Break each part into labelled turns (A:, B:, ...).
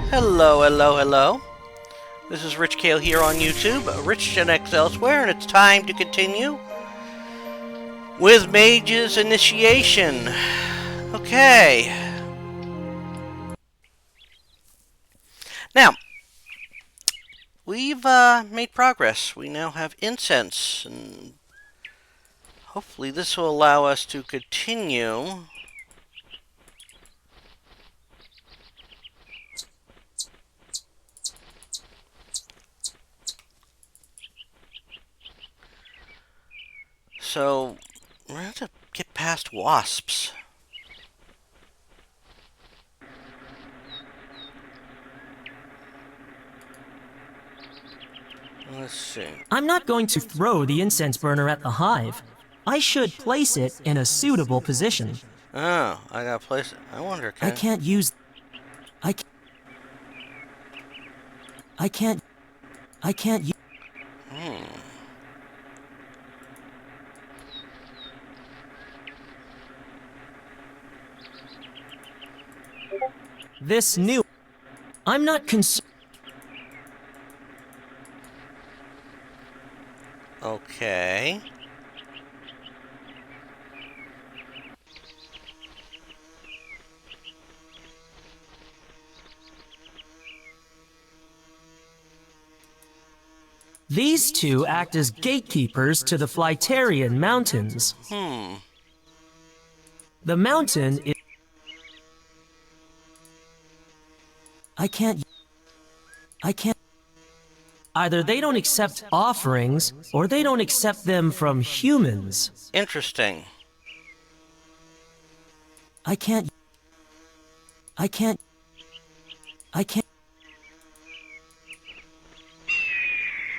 A: Hello, hello, hello. This is Rich Kale here on YouTube, Rich Gen X elsewhere, and it's time to continue with Mage's initiation. Okay. Now, we've made progress. We now have incense, and hopefully this will allow us to continue. So, we're going to have to get past wasps. Let's see.
B: I'm not going to throw the incense burner at the hive. I should place it in a suitable position.
A: Oh, I gotta place it. I wonder,
B: I can't use... I can't... This new... I'm not concerned...
A: Okay.
B: These two act as gatekeepers to the Flyterian mountains. The mountain is... I can't... Either they don't accept offerings, or they don't accept them from humans.
A: Interesting.
B: I can't...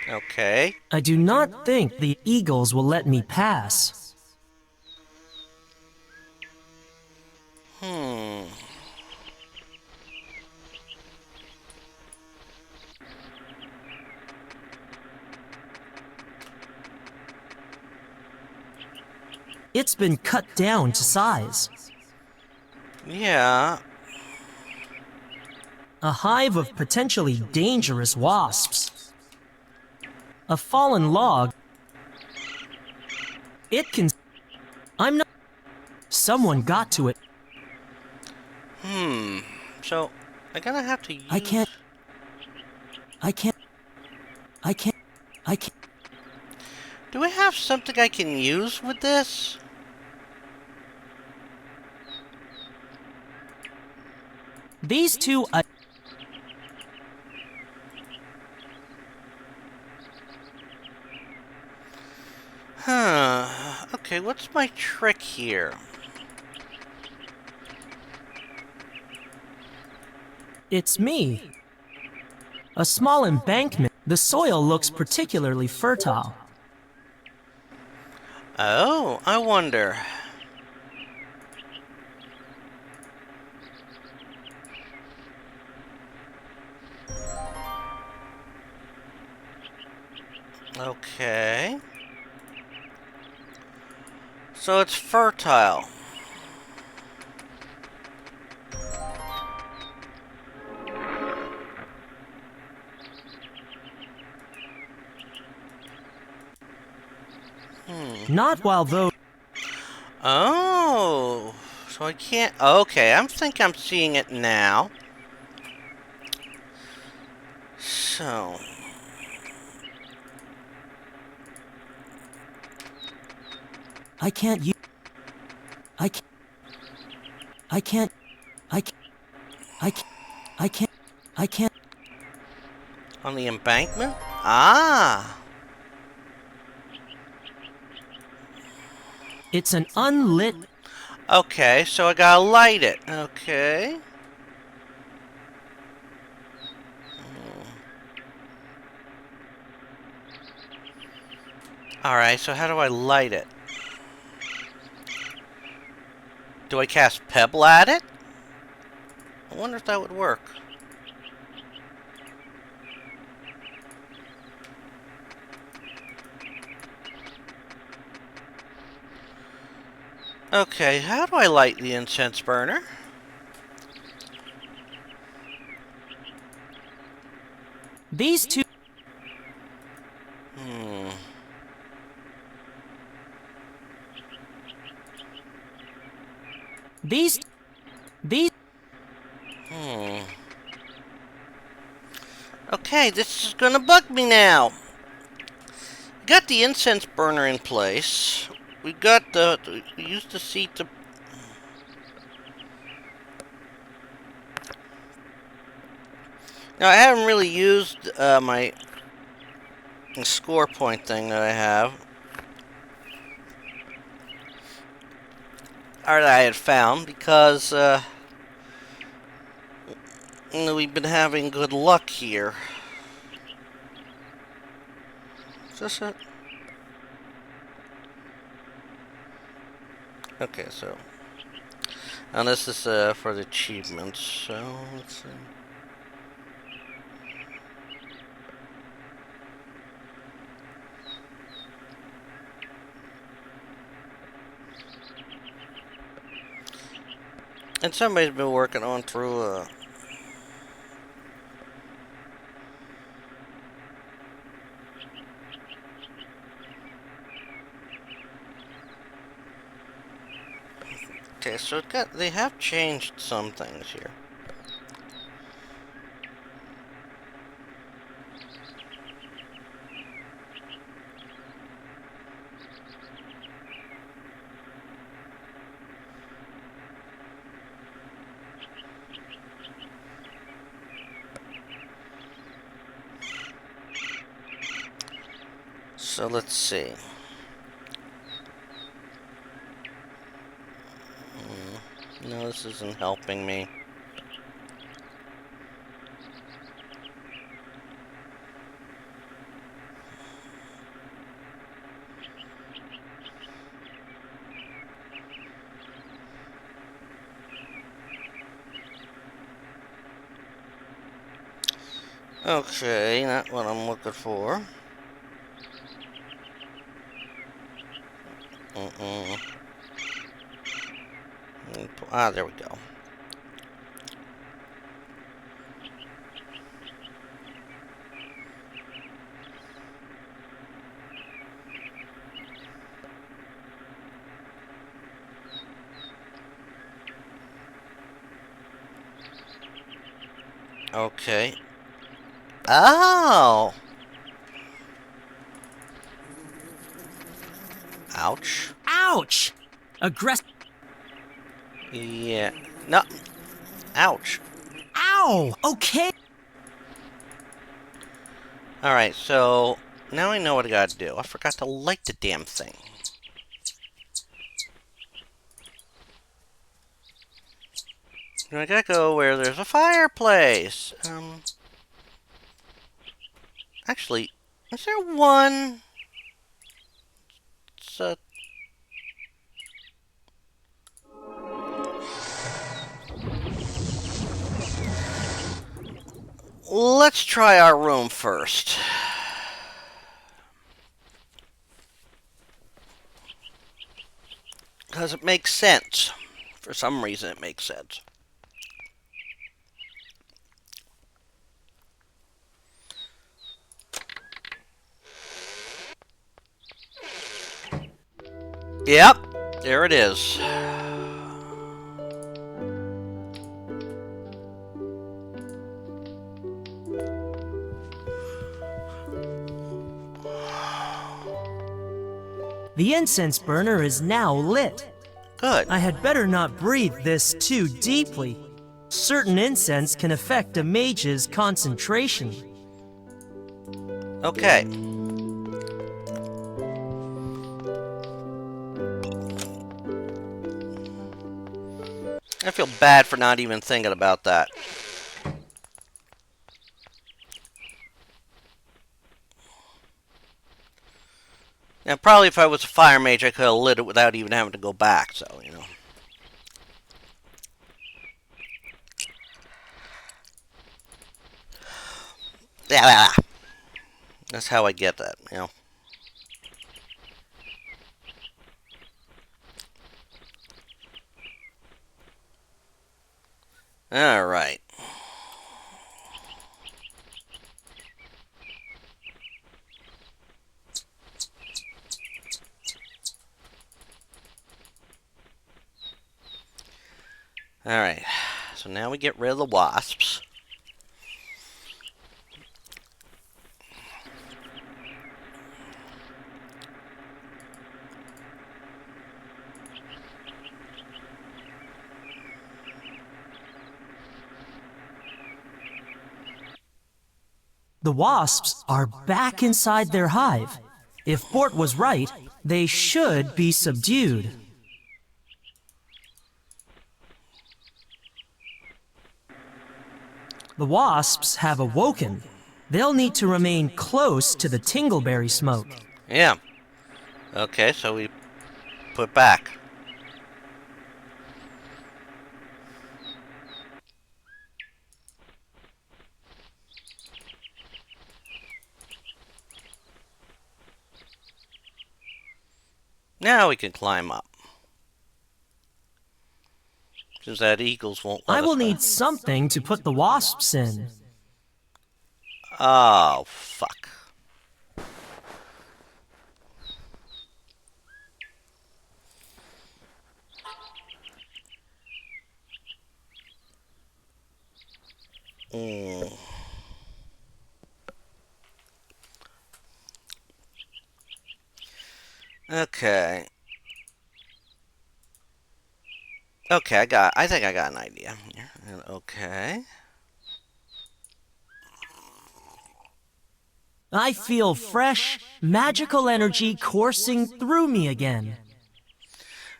A: Okay.
B: I do not think the eagles will let me pass. It's been cut down to size.
A: Yeah.
B: A hive of potentially dangerous wasps. A fallen log. It can... I'm not... Someone got to it.
A: So, I'm gonna have to use...
B: I can't...
A: Do I have something I can use with this?
B: These two...
A: Okay, what's my trick here?
B: It's me. A small embankment. The soil looks particularly fertile.
A: Oh, I wonder. Okay. So it's fertile.
B: Not while those...
A: Oh, so I can't... Okay, I think I'm seeing it now. So...
B: I can't use... I can't...
A: On the embankment? Ah!
B: It's an unlit...
A: Okay, so I gotta light it. Okay. Alright, so how do I light it? Do I cast Pebble at it? I wonder if that would work. Okay, how do I light the incense burner?
B: These two... These... These...
A: Okay, this is gonna bug me now. Got the incense burner in place. We got we used the seat to... Now, I haven't really used my score point thing that I have. Or that I had found, because we've been having good luck here. Is this it? Okay, so... And this is for the achievements, so let's see. And somebody's been working on through okay, so they have changed some things here. So let's see. No, this isn't helping me. Okay, not what I'm looking for. Ah, there we go. Okay. Oh! Ouch.
B: Ouch! Aggressive...
A: Yeah. No. Ouch.
B: Ow! Okay.
A: Alright, so... Now I know what I gotta do. I forgot to light the damn thing. I gotta go where there's a fireplace. Actually, is there one? It's let's try our room first. Because it makes sense. For some reason it makes sense. Yep, there it is.
B: The incense burner is now lit.
A: Good.
B: I had better not breathe this too deeply. Certain incense can affect a mage's concentration.
A: Okay. I feel bad for not even thinking about that. Now, probably if I was a fire mage, I could have lit it without even having to go back, so, you know. Yeah, that's how I get that, you know. Alright. Alright, so now we get rid of the wasps.
B: The wasps are back inside their hive. If Bort was right, they should be subdued. The wasps have awoken. They'll need to remain close to the tingleberry smoke.
A: Yeah. Okay, so we put back. Now we can climb up. Since that eagles won't let
B: I
A: us
B: will
A: go.
B: need something to put the wasps in.
A: Oh, fuck. Mm. Okay. Okay, I think I got an idea here. Okay.
B: I feel fresh, magical energy coursing through me again.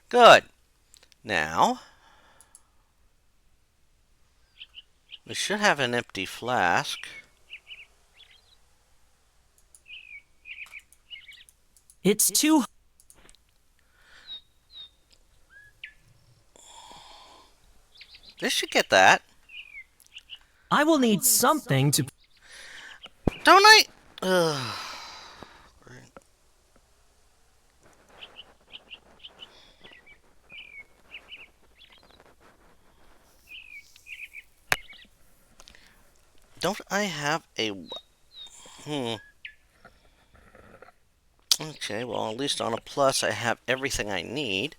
A: Good. Now, we should have an empty flask.
B: It's too...
A: This should get that.
B: I will need something to...
A: Don't I? Ugh. Don't I have a... Okay, well, at least on a plus, I have everything I need.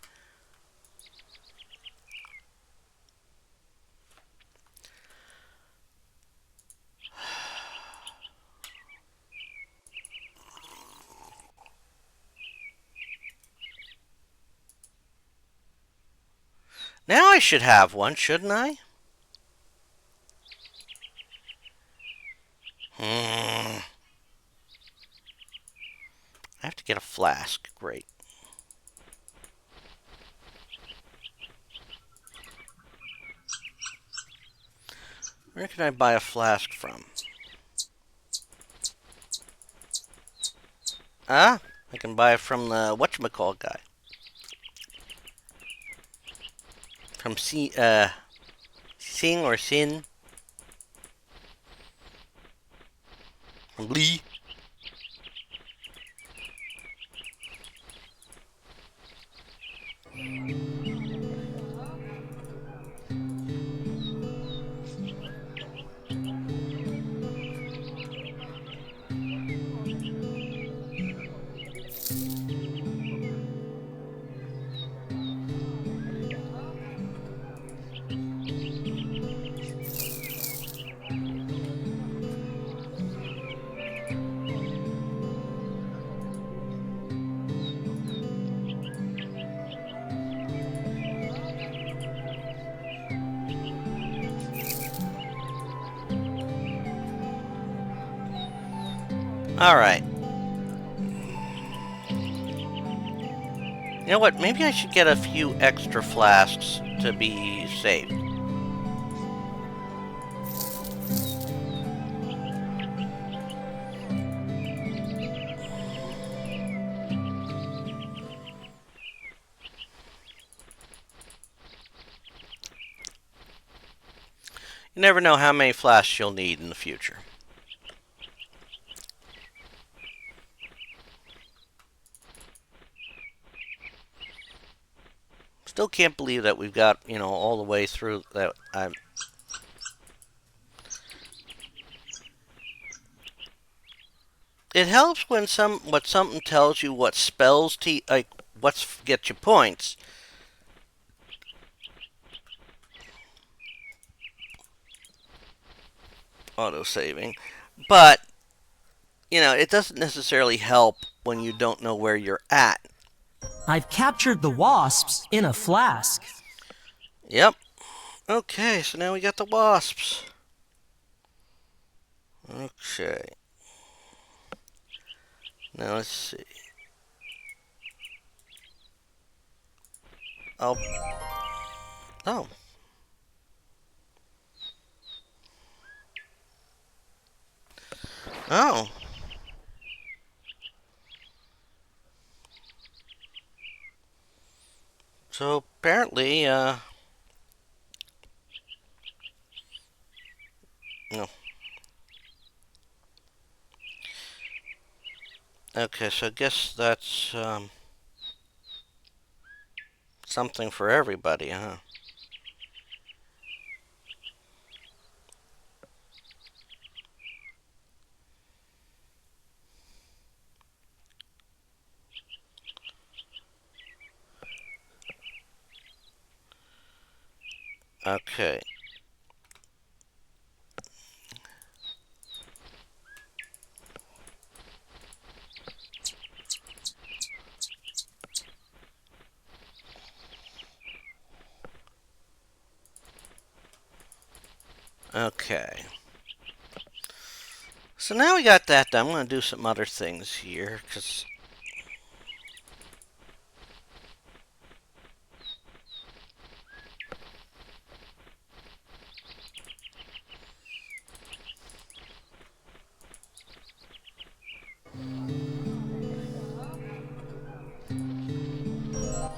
A: Now I should have one, shouldn't I? I have to get a flask. Great. Where can I buy a flask from? Ah, I can buy it from the whatchamacallit guy. From Sing or Sin. From Lee. Alright. You know what? Maybe I should get a few extra flasks to be saved. You never know how many flasks you'll need in the future. Still can't believe that we've got, you know, all the way through that. It helps when something tells you what spells to like get you points. auto-saving. But, you know, it doesn't necessarily help when you don't know where you're at.
B: I've captured the wasps in a flask.
A: Yep. Okay, so now we got the wasps. Okay. Now let's see. Oh. Oh. Oh. So apparently, no. Okay, so I guess that's something for everybody, huh? Okay. Okay. So now we got that done. I'm going to do some other things here, because...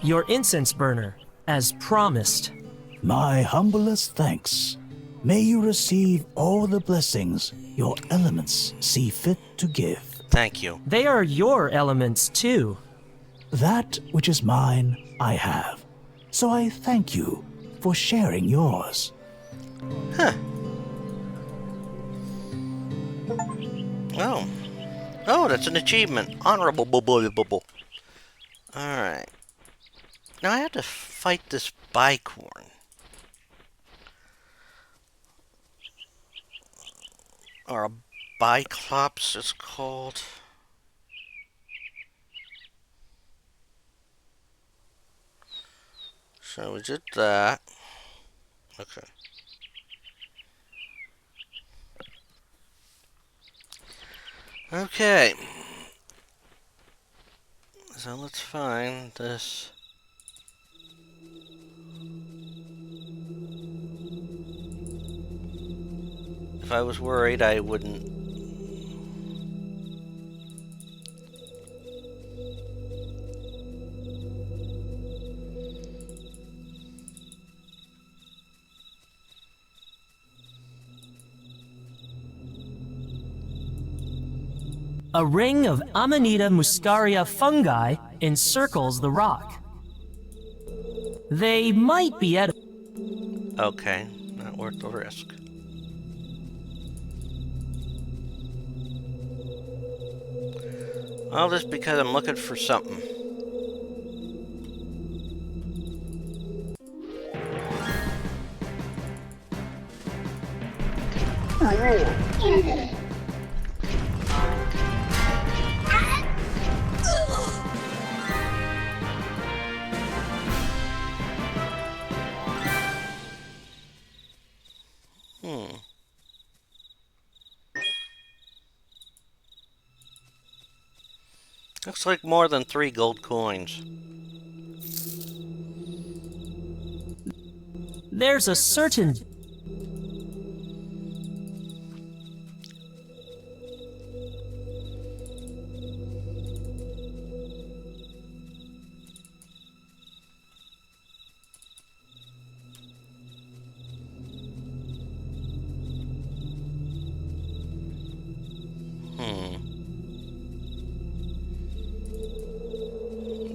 B: Your incense burner, as promised.
C: My humblest thanks. May you receive all the blessings your elements see fit to give.
A: Thank you.
B: They are your elements, too.
C: That which is mine, I have. So I thank you for sharing yours.
A: Huh. Oh. Oh, that's an achievement. Honorable bubble. Alright. Now I have to fight this bicorn. Or a biclops, it's called. So we did that. Okay. Okay. So let's find this. If I was worried, I wouldn't.
B: A ring of Amanita muscaria fungi encircles the rock. They might be edible.
A: Okay, not worth the risk. All this because I'm looking for something. Looks like more than 3 gold coins.
B: There's a certain...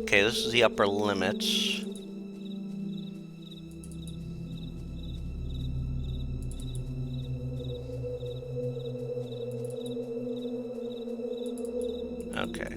A: Okay, this is the upper limits. Okay.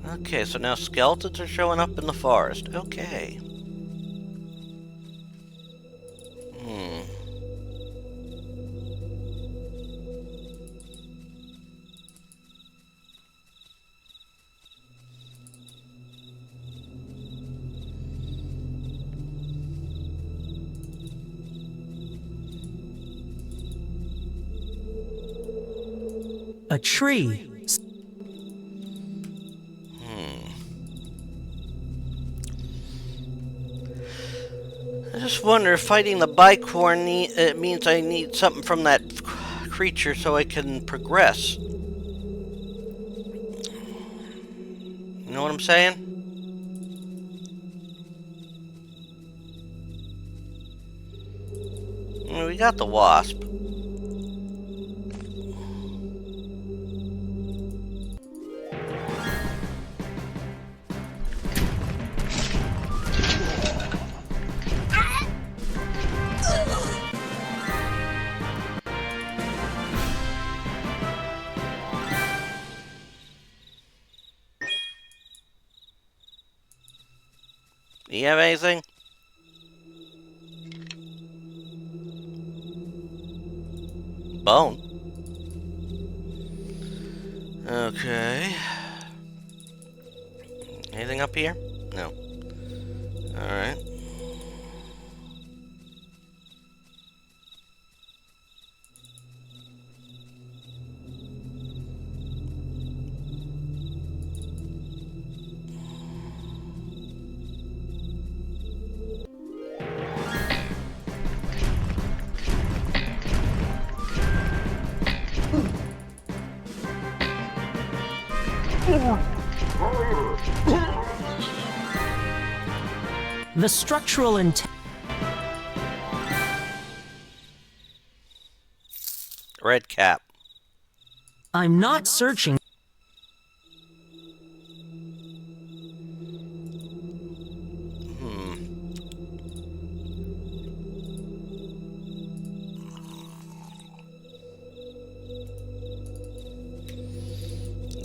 A: Okay, so now skeletons are showing up in the forest. Okay.
B: A tree.
A: I just wonder if fighting the bicorn it means I need something from that creature so I can progress. You know what I'm saying? I mean, we got the wasp. Do you have anything? Bone. Okay. Anything up here? No. Alright.
B: The structural intent.
A: Red cap.
B: I'm not searching.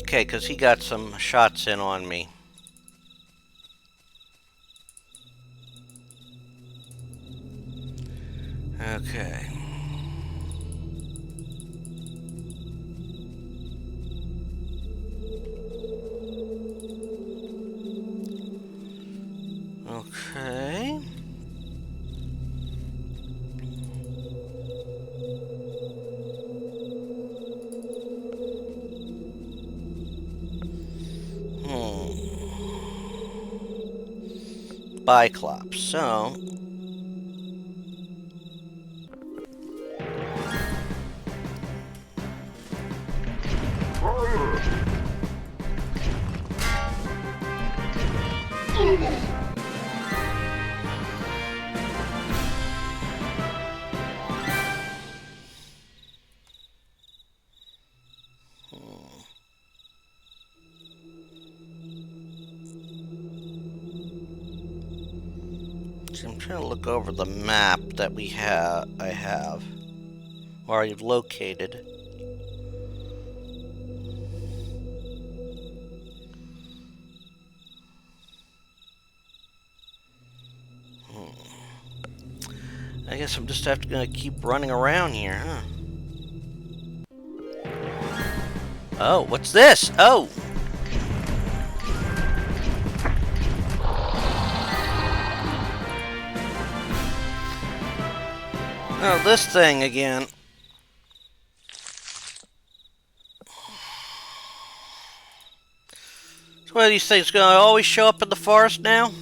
A: Okay, because he got some shots in on me. Okay. Okay. Biclops, so... I'm trying to look over the map that I have, or I've located. I guess I'm just gonna keep running around here, huh? Oh, what's this? Oh! Oh, this thing again. So what are these things gonna always show up in the forest now?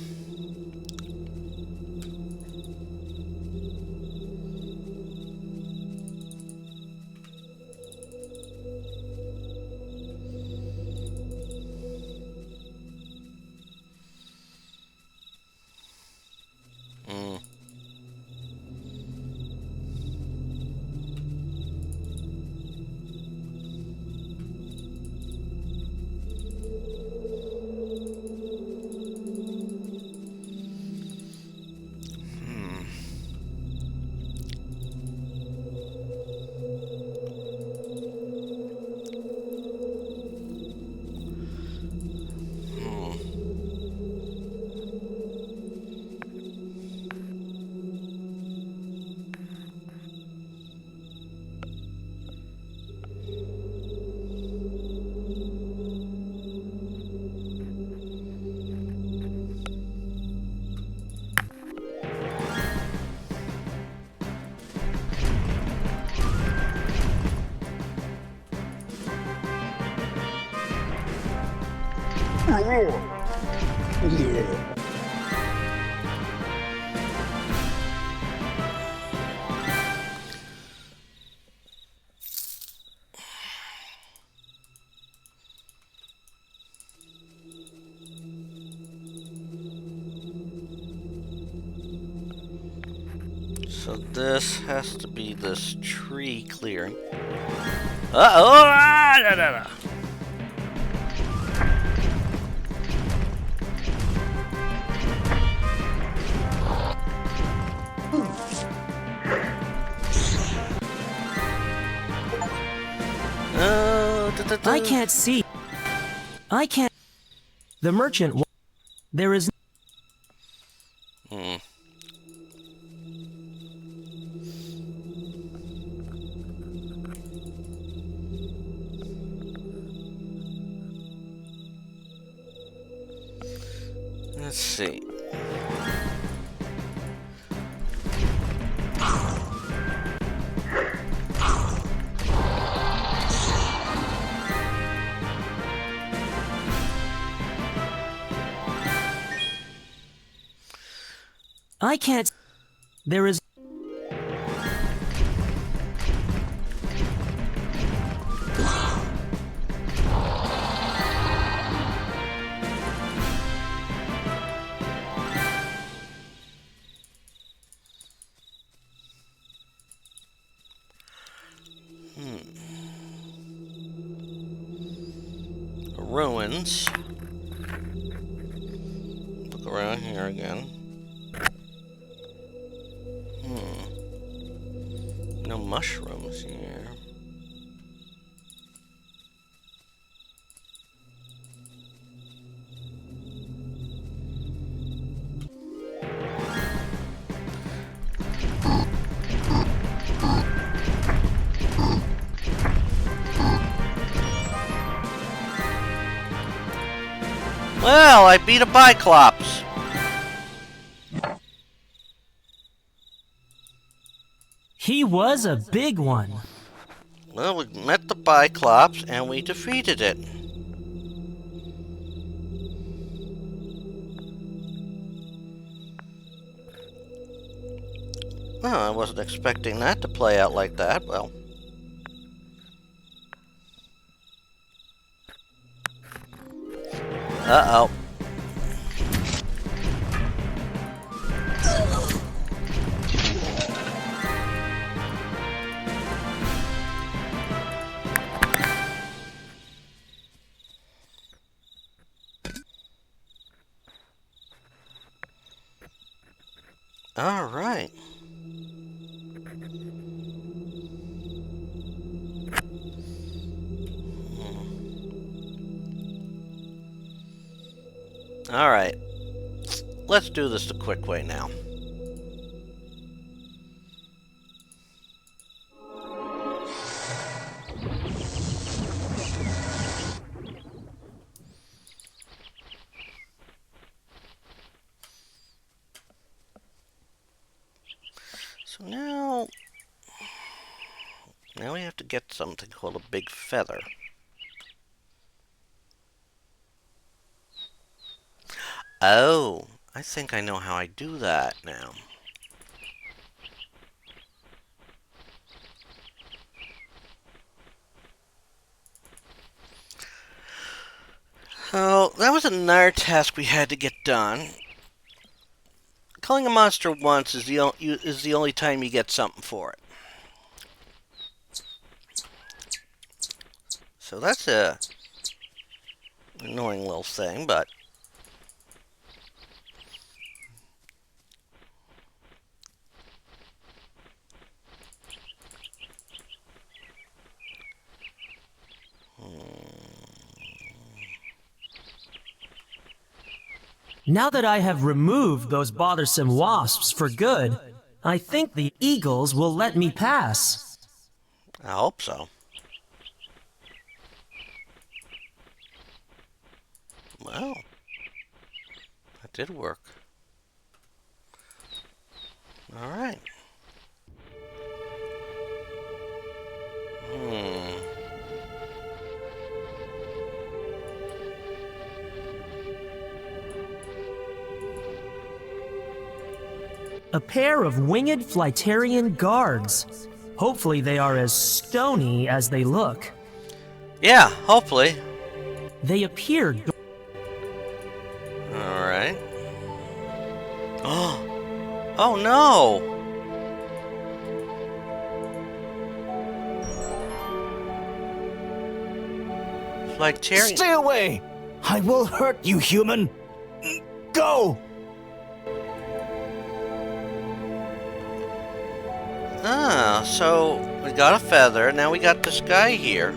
A: So this has to be this tree clearing. Uh-oh! Ah, da, da, da.
B: I can't see. I can't. The merchant. There is.
A: Let's see.
B: I can't. There is.
A: Ruins. Look around here again. No mushrooms here. Well, I beat a Biclops.
B: He was a big one.
A: Well, we met the Biclops and we defeated it. Well, I wasn't expecting that to play out like that. Well. Uh-oh. All right. All right. Let's do this the quick way now. So now we have to get something called a big feather. Oh, I think I know how I do that now. So, that was another task we had to get done. Killing a monster once is the only time you get something for it. So that's a annoying little thing, but
B: Now that I have removed those bothersome wasps for good, I think the eagles will let me pass.
A: I hope so. Well, that did work. All right.
B: A pair of winged Flyterian guards. Hopefully they are as stony as they look.
A: Yeah, hopefully.
B: They appear...
A: Alright. Oh no! Flyterian...
C: Stay away! I will hurt you, human! Go!
A: Ah, so we got a feather, now we got this guy here.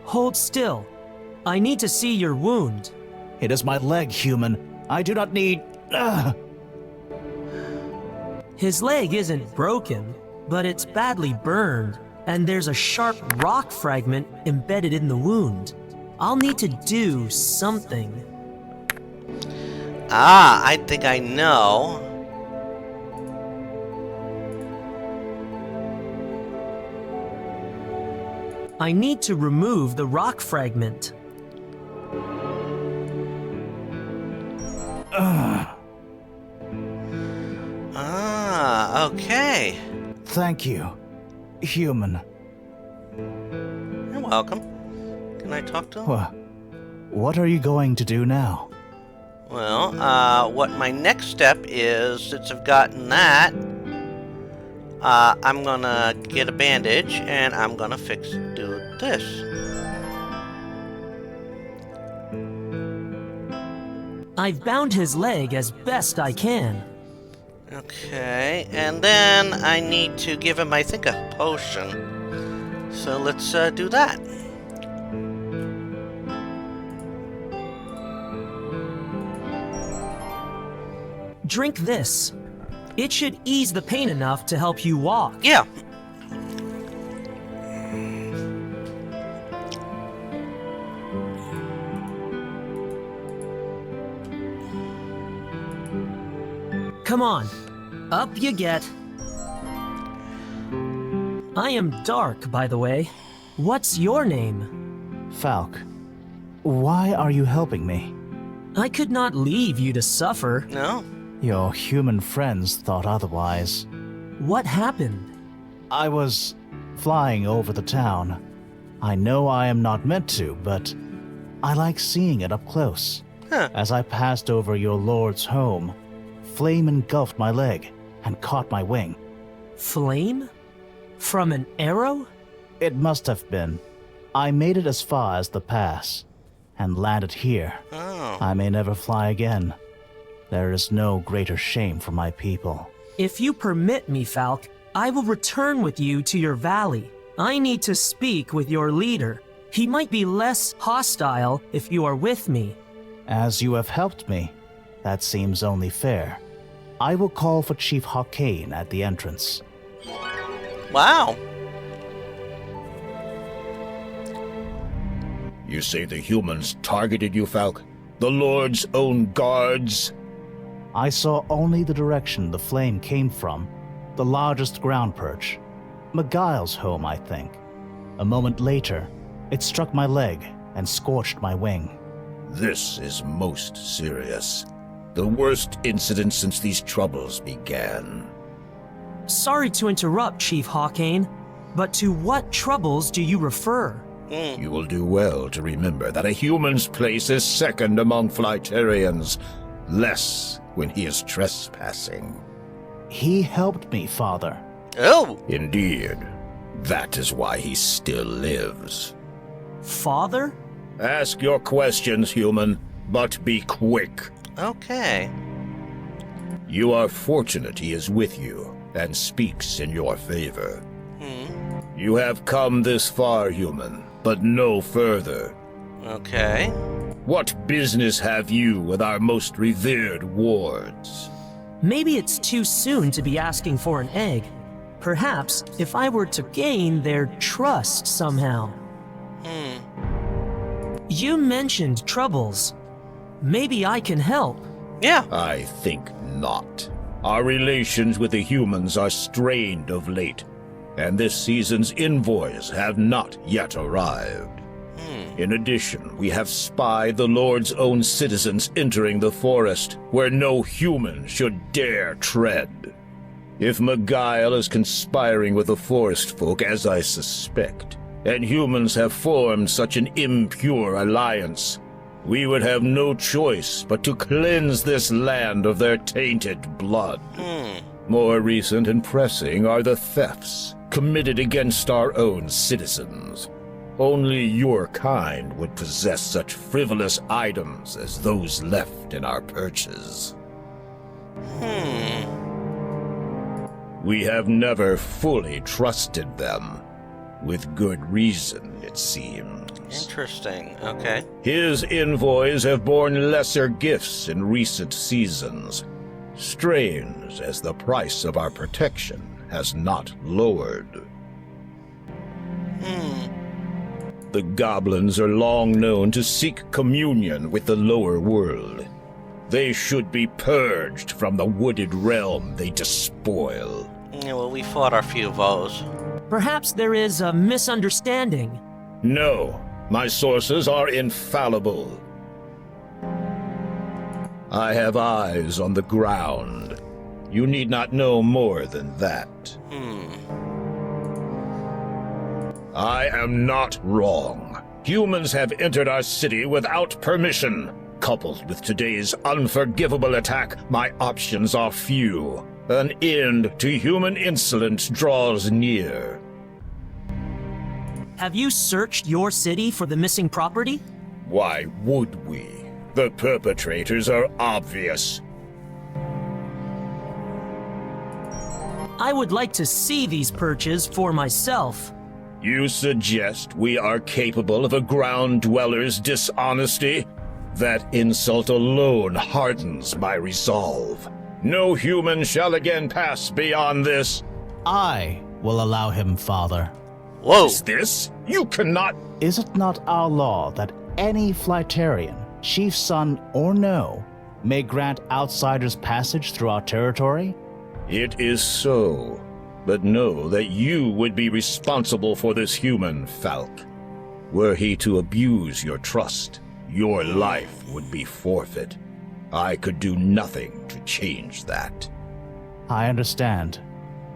B: Hold still. I need to see your wound.
C: It is my leg, human. I do not need...
B: His leg isn't broken, but it's badly burned, and there's a sharp rock fragment embedded in the wound. I'll need to do something.
A: Ah, I think I know.
B: I need to remove the rock fragment.
A: Ah, okay.
C: Thank you, human.
A: You're welcome. Can I talk to him?
C: What are you going to do now?
A: Well, what my next step is, since I've gotten that, I'm gonna get a bandage, and I'm gonna do this.
B: I've bound his leg as best I can.
A: Okay, and then I need to give him, I think, a potion. So let's do that.
B: Drink this. It should ease the pain enough to help you walk.
A: Yeah.
B: Come on, up you get. I am Dark, by the way. What's your name?
C: Falk, why are you helping me?
B: I could not leave you to suffer.
A: No?
C: Your human friends thought otherwise.
B: What happened?
C: I was flying over the town. I know I am not meant to, but I like seeing it up close.
A: Huh.
C: As I passed over your lord's home, flame engulfed my leg and caught my wing.
B: Flame? From an arrow?
C: It must have been. I made it as far as the pass and landed here.
A: Oh.
C: I may never fly again. There is no greater shame for my people.
B: If you permit me, Falk, I will return with you to your valley. I need to speak with your leader. He might be less hostile if you are with me.
C: As you have helped me, that seems only fair. I will call for Chief Hawkane at the entrance.
A: Wow.
D: You say the humans targeted you, Falk? The Lord's own guards?
C: I saw only the direction the flame came from, the largest ground perch. Miguel's home, I think. A moment later, it struck my leg and scorched my wing.
D: This is most serious. The worst incident since these troubles began.
B: Sorry to interrupt, Chief Hawkane, but to what troubles do you refer?
D: You will do well to remember that a human's place is second among Flyterians, less when he is trespassing.
C: He helped me, Father.
A: Oh.
D: Indeed. That is why he still lives.
B: Father?
D: Ask your questions, human, but be quick.
A: Okay.
D: You are fortunate he is with you and speaks in your favor. You have come this far, human, but no further.
A: Okay.
D: What business have you with our most revered wards?
B: Maybe it's too soon to be asking for an egg. Perhaps if I were to gain their trust somehow. You mentioned troubles. Maybe I can help.
A: Yeah.
D: I think not. Our relations with the humans are strained of late, and this season's envoys have not yet arrived. In addition, we have spied the Lord's own citizens entering the forest, where no human should dare tread. If Miguel is conspiring with the forest folk, as I suspect, and humans have formed such an impure alliance, we would have no choice but to cleanse this land of their tainted blood. More recent and pressing are the thefts committed against our own citizens. Only your kind would possess such frivolous items as those left in our perches. We have never fully trusted them. With good reason, it seems.
A: Interesting. Okay.
D: His envoys have borne lesser gifts in recent seasons, strange as the price of our protection has not lowered. The goblins are long known to seek communion with the lower world. They should be purged from the wooded realm they despoil.
A: Yeah, well, we fought our few foes.
B: Perhaps there is a misunderstanding.
D: No, my sources are infallible. I have eyes on the ground. You need not know more than that. I am not wrong. Humans have entered our city without permission. Coupled with today's unforgivable attack, my options are few. An end to human insolence draws near.
B: Have you searched your city for the missing property?
D: Why would we? The perpetrators are obvious.
B: I would like to see these perches for myself.
D: You suggest we are capable of a ground dweller's dishonesty? That insult alone hardens my resolve. No human shall again pass beyond this.
C: I will allow him, Father.
A: Whoa.
D: Is this? You cannot...
C: Is it not our law that any Flyterian, chief son or no, may grant outsiders passage through our territory?
D: It is so. But know that you would be responsible for this human, Falk. Were he to abuse your trust, your life would be forfeit. I could do nothing to change that.
C: I understand.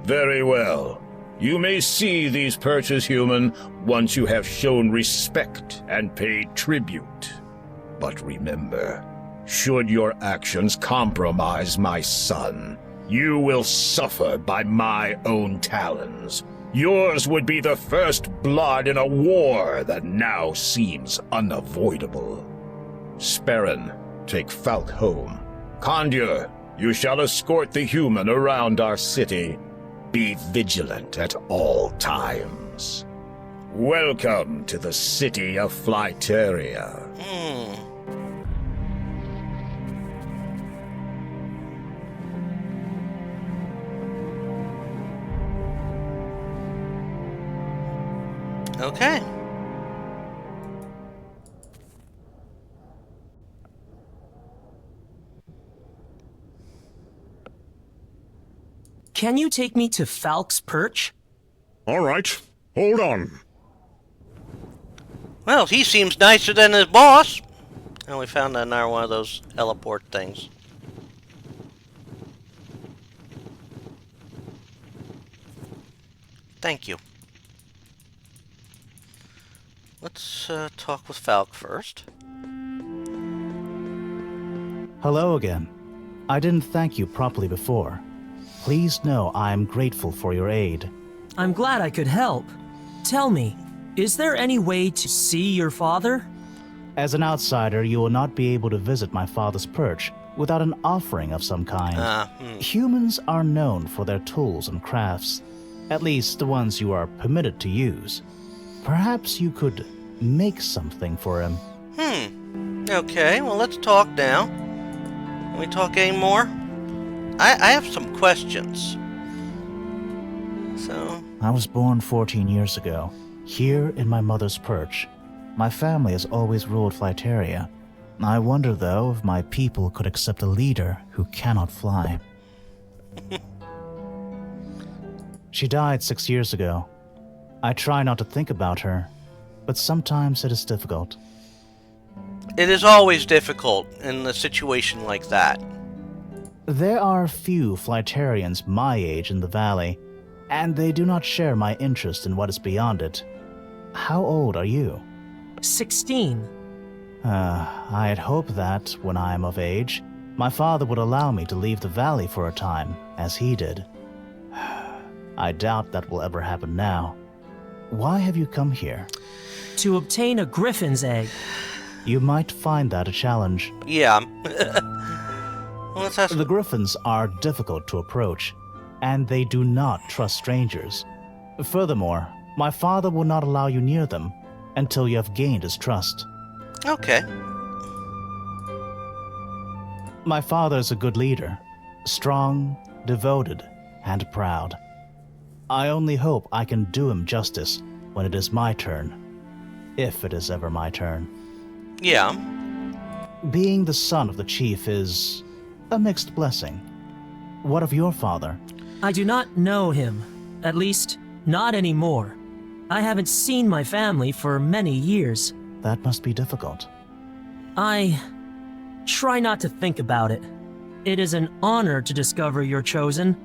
D: Very well. You may see these perches, human, once you have shown respect and paid tribute. But remember, should your actions compromise my son, you will suffer by my own talons. Yours would be the first blood in a war that now seems unavoidable. Sperrin, take Falk home. Condur, you shall escort the human around our city. Be vigilant at all times. Welcome to the city of Flyteria.
A: Okay.
B: Can you take me to Falk's perch?
E: All right, hold on.
A: Well, he seems nicer than his boss. And we found another one of those teleport things. Thank you. Let's talk with Falk first.
C: Hello again. I didn't thank you properly before. Please know I am grateful for your aid.
B: I'm glad I could help. Tell me, is there any way to see your father?
C: As an outsider, you will not be able to visit my father's perch without an offering of some kind. Humans are known for their tools and crafts, at least the ones you are permitted to use. Perhaps you could make something for him.
A: Okay, well, let's talk now. Can we talk any more? I have some questions. So...
C: I was born 14 years ago, here in my mother's perch. My family has always ruled Flyteria. I wonder, though, if my people could accept a leader who cannot fly. She died 6 years ago. I try not to think about her, but sometimes it is difficult.
A: It is always difficult in a situation like that.
C: There are few Flyterans my age in the valley, and they do not share my interest in what is beyond it. How old are you?
B: 16.
C: I had hoped that, when I am of age, my father would allow me to leave the valley for a time, as he did. I doubt that will ever happen now. Why have you come here?
B: To obtain a griffin's egg.
C: You might find that a challenge.
A: Yeah. Well, let's ask...
C: The griffins are difficult to approach, and they do not trust strangers. Furthermore, my father will not allow you near them until you have gained his trust.
A: Okay.
C: My father is a good leader, strong, devoted, and proud. I only hope I can do him justice when it is my turn, if it is ever my turn.
A: Yeah.
C: Being the son of the chief is a mixed blessing. What of your father?
B: I do not know him. At least, not anymore. I haven't seen my family for many years.
C: That must be difficult.
B: I try not to think about it. It is an honor to discover your chosen.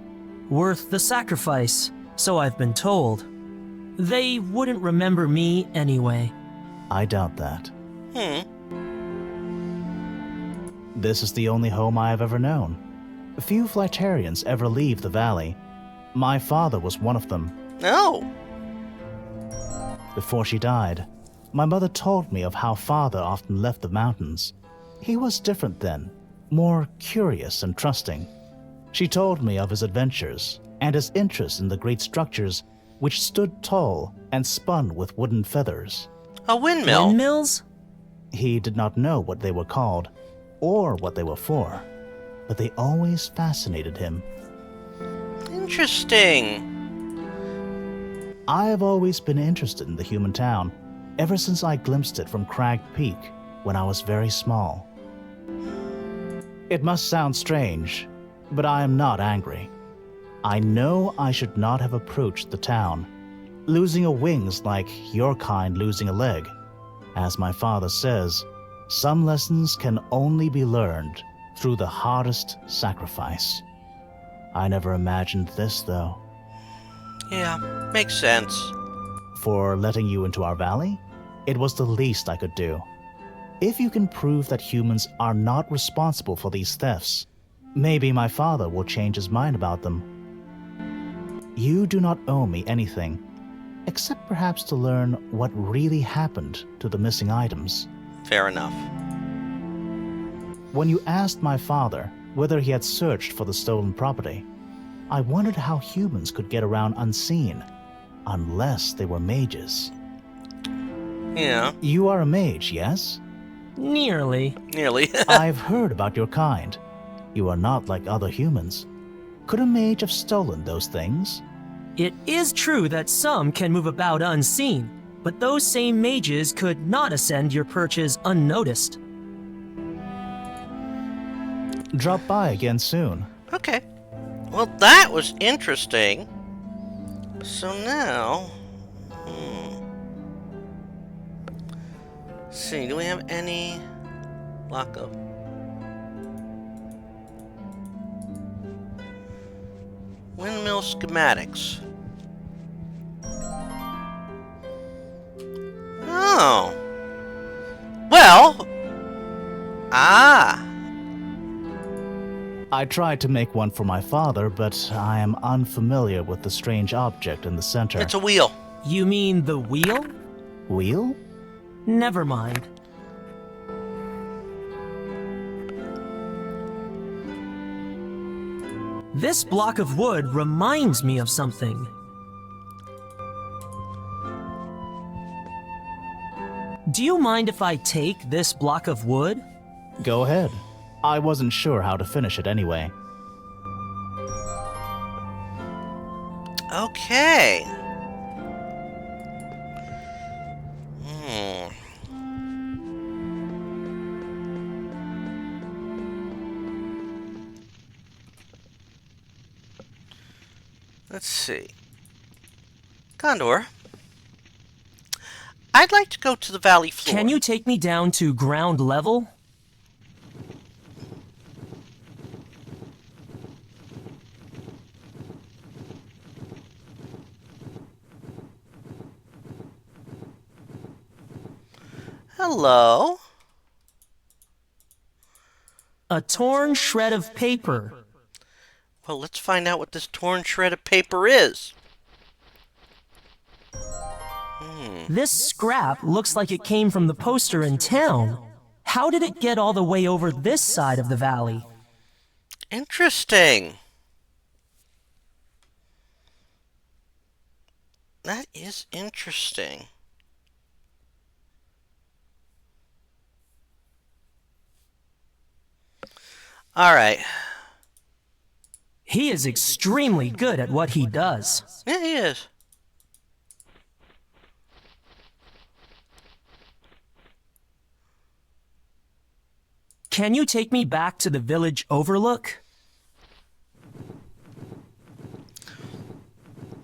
B: Worth the sacrifice, so I've been told. They wouldn't remember me anyway.
C: I doubt that. This is the only home I have ever known. Few Flyterians ever leave the valley. My father was one of them.
A: No.
C: Before she died, my mother told me of how father often left the mountains. He was different then, more curious and trusting. She told me of his adventures and his interest in the great structures which stood tall and spun with wooden feathers.
A: A windmill.
B: Windmills?
C: He did not know what they were called or what they were for, but they always fascinated him.
A: Interesting.
C: I have always been interested in the human town, ever since I glimpsed it from Crag Peak when I was very small. It must sound strange, but I am not angry. I know I should not have approached the town. Losing a wing's like your kind losing a leg. As my father says, some lessons can only be learned through the hardest sacrifice. I never imagined this, though.
A: Yeah, makes sense.
C: For letting you into our valley, it was the least I could do. If you can prove that humans are not responsible for these thefts, maybe my father will change his mind about them. You do not owe me anything, except perhaps to learn what really happened to the missing items.
A: Fair enough.
C: When you asked my father whether he had searched for the stolen property, I wondered how humans could get around unseen, unless they were mages.
A: Yeah.
C: You are a mage, yes?
B: Nearly.
A: Nearly.
C: I've heard about your kind. You are not like other humans. Could a mage have stolen those things?
B: It is true that some can move about unseen, but those same mages could not ascend your perches unnoticed.
C: Drop by again soon.
A: Okay. Well, that was interesting. So now... Let's see, do we have any lockup? Windmill schematics. Oh. Well. Ah.
C: I tried to make one for my father, but I am unfamiliar with the strange object in the center.
A: It's a wheel.
B: You mean the wheel?
C: Wheel?
B: Never mind. This block of wood reminds me of something. Do you mind if I take this block of wood?
C: Go ahead. I wasn't sure how to finish it anyway.
A: Okay. Let's see. Condor, I'd like to go to the valley floor.
B: Can you take me down to ground level?
A: Hello?
B: A torn shred of paper.
A: Well, let's find out what this torn shred of paper is.
B: This scrap looks like it came from the poster in town. How did it get all the way over this side of the valley?
A: Interesting. That is interesting. All right.
B: He is extremely good at what he does.
A: Yeah, he is.
B: Can you take me back to the village overlook?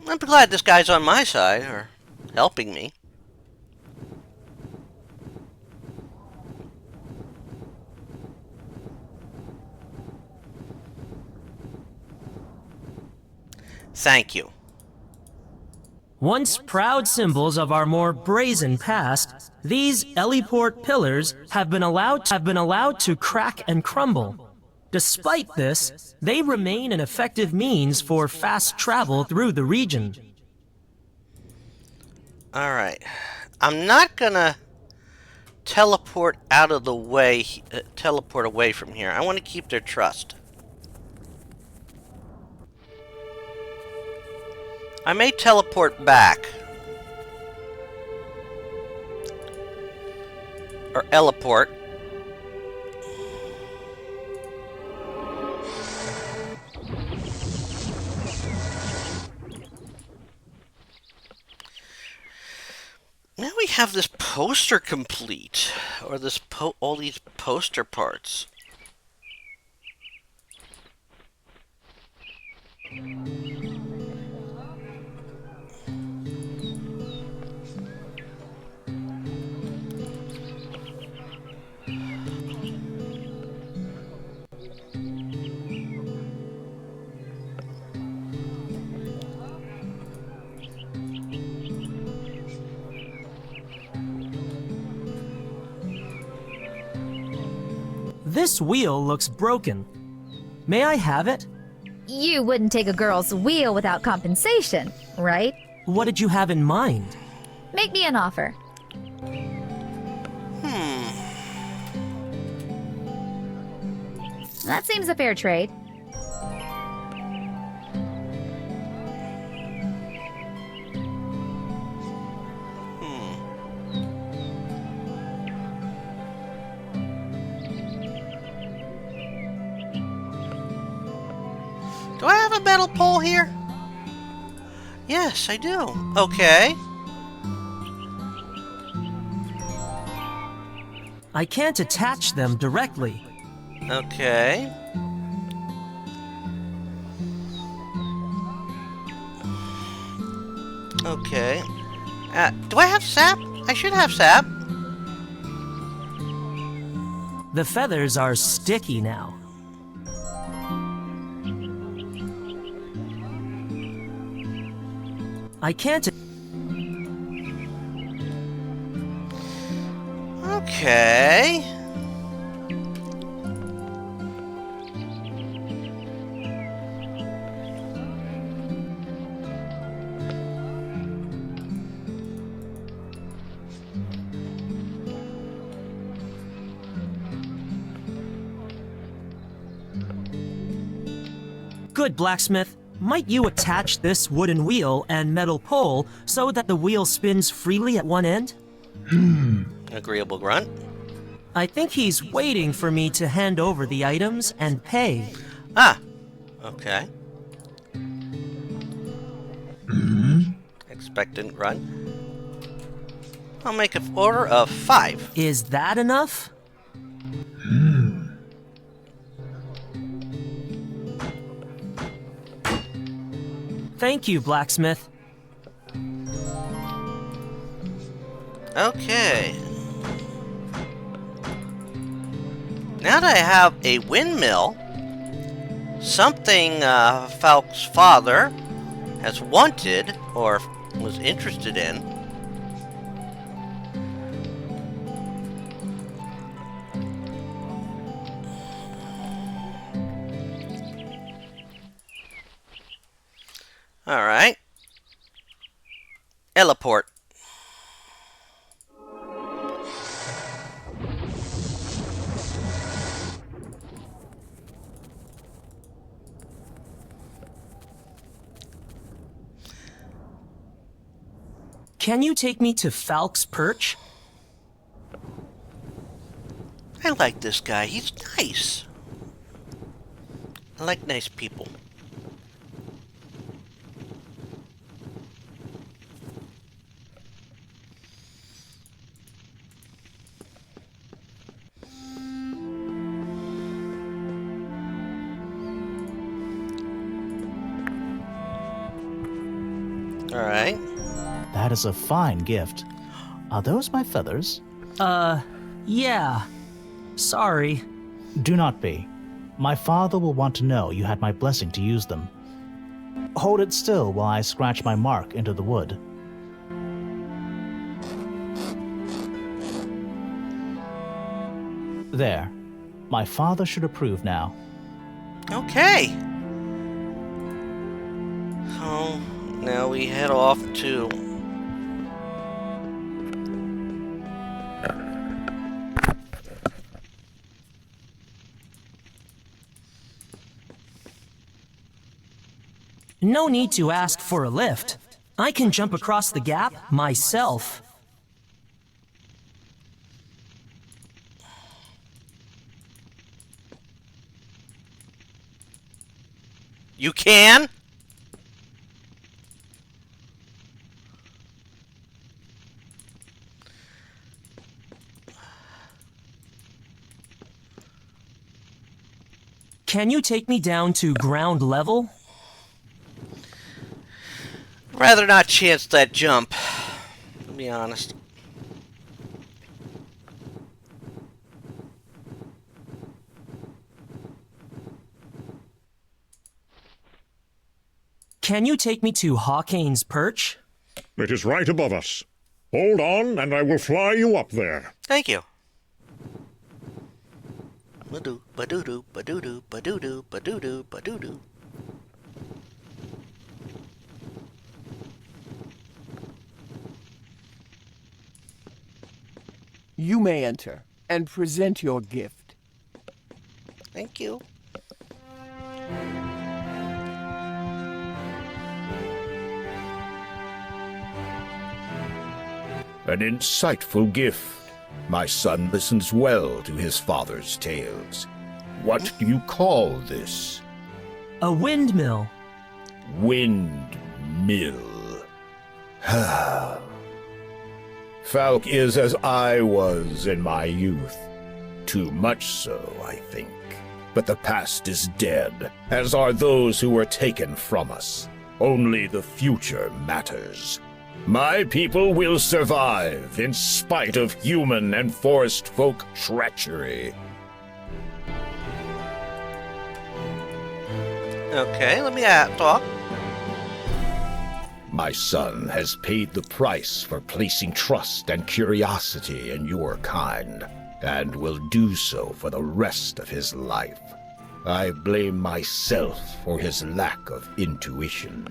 A: I'm glad this guy's on my side, or helping me. Thank you.
B: Once proud symbols of our more brazen past, these Eliport pillars have been allowed to crack and crumble. Despite this, they remain an effective means for fast travel through the region.
A: Alright. I'm not gonna teleport out of the way, teleport away from here. I want to keep their trust. I may teleport back. Or teleport. Now we have this poster complete. Or this all these poster parts.
B: This wheel looks broken. May I have it?
F: You wouldn't take a girl's wheel without compensation, right?
B: What did you have in mind?
F: Make me an offer. That seems a fair trade.
A: Do I have a metal pole here? Yes, I do. Okay.
B: I can't attach them directly.
A: Okay. Okay. Do I have sap? I should have sap.
B: The feathers are sticky now. I can't...
A: Okay.
B: Good, blacksmith. Might you attach this wooden wheel and metal pole so that the wheel spins freely at one end?
A: Agreeable grunt.
B: I think he's waiting for me to hand over the items and pay.
A: Ah. Okay. Expectant grunt. I'll make an order of 5.
B: Is that enough? Thank you, blacksmith.
A: Okay. Now that I have a windmill, something Falk's father has wanted or was interested in. Alright. Teleport.
B: Can you take me to Falk's perch?
A: I like this guy. He's nice. I like nice people. Alright.
C: That is a fine gift. Are those my feathers?
B: Yeah. Sorry.
C: Do not be. My father will want to know you had my blessing to use them. Hold it still while I scratch my mark into the wood. There. My father should approve now.
A: Okay. So, now we head off to...
B: No need to ask for a lift. I can jump across the gap myself.
A: You can?
B: Can you take me down to ground level?
A: Rather not chance that jump, to be honest.
B: Can you take me to Hawkane's perch?
E: It is right above us. Hold on, and I will fly you up there.
A: Thank you. Ba-doo, ba-doo-doo, ba-doo-doo, ba-doo-doo, ba-doo-doo, ba-doo-doo.
G: You may enter and present your gift.
A: Thank you.
D: An insightful gift. My son listens well to his father's tales. What do you call this?
B: A windmill.
D: Windmill. Falk is as I was in my youth. Too much so, I think. But the past is dead, as are those who were taken from us. Only the future matters. My people will survive in spite of human and forest folk treachery.
A: Okay, let me talk.
D: My son has paid the price for placing trust and curiosity in your kind, and will do so for the rest of his life. I blame myself for his lack of intuition.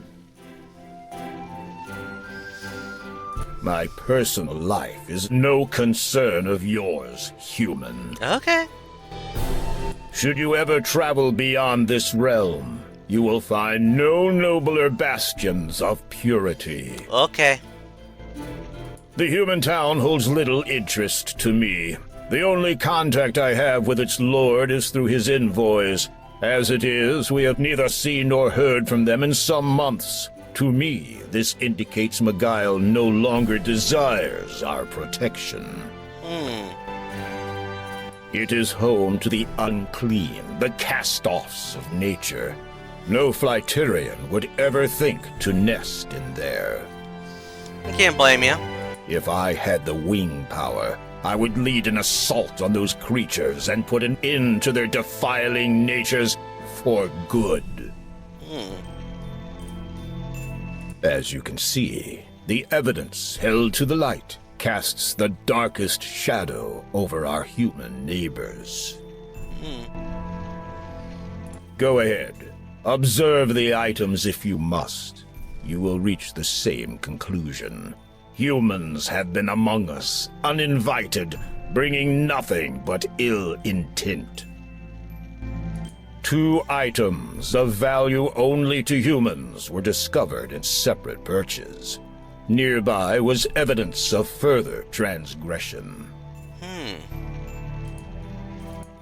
D: My personal life is no concern of yours, human.
A: Okay.
D: Should you ever travel beyond this realm, you will find no nobler bastions of purity.
A: Okay.
D: The human town holds little interest to me. The only contact I have with its lord is through his envoys. As it is, we have neither seen nor heard from them in some months. To me, this indicates Miguel no longer desires our protection. It is home to the unclean, the cast-offs of nature. No Flyterian would ever think to nest in there.
A: I can't blame you.
D: If I had the wing power, I would lead an assault on those creatures and put an end to their defiling natures for good. As you can see, the evidence held to the light casts the darkest shadow over our human neighbors. Go ahead. Observe the items if you must. You will reach the same conclusion. Humans have been among us, uninvited, bringing nothing but ill intent. 2 items of value only to humans were discovered in separate perches. Nearby was evidence of further transgression.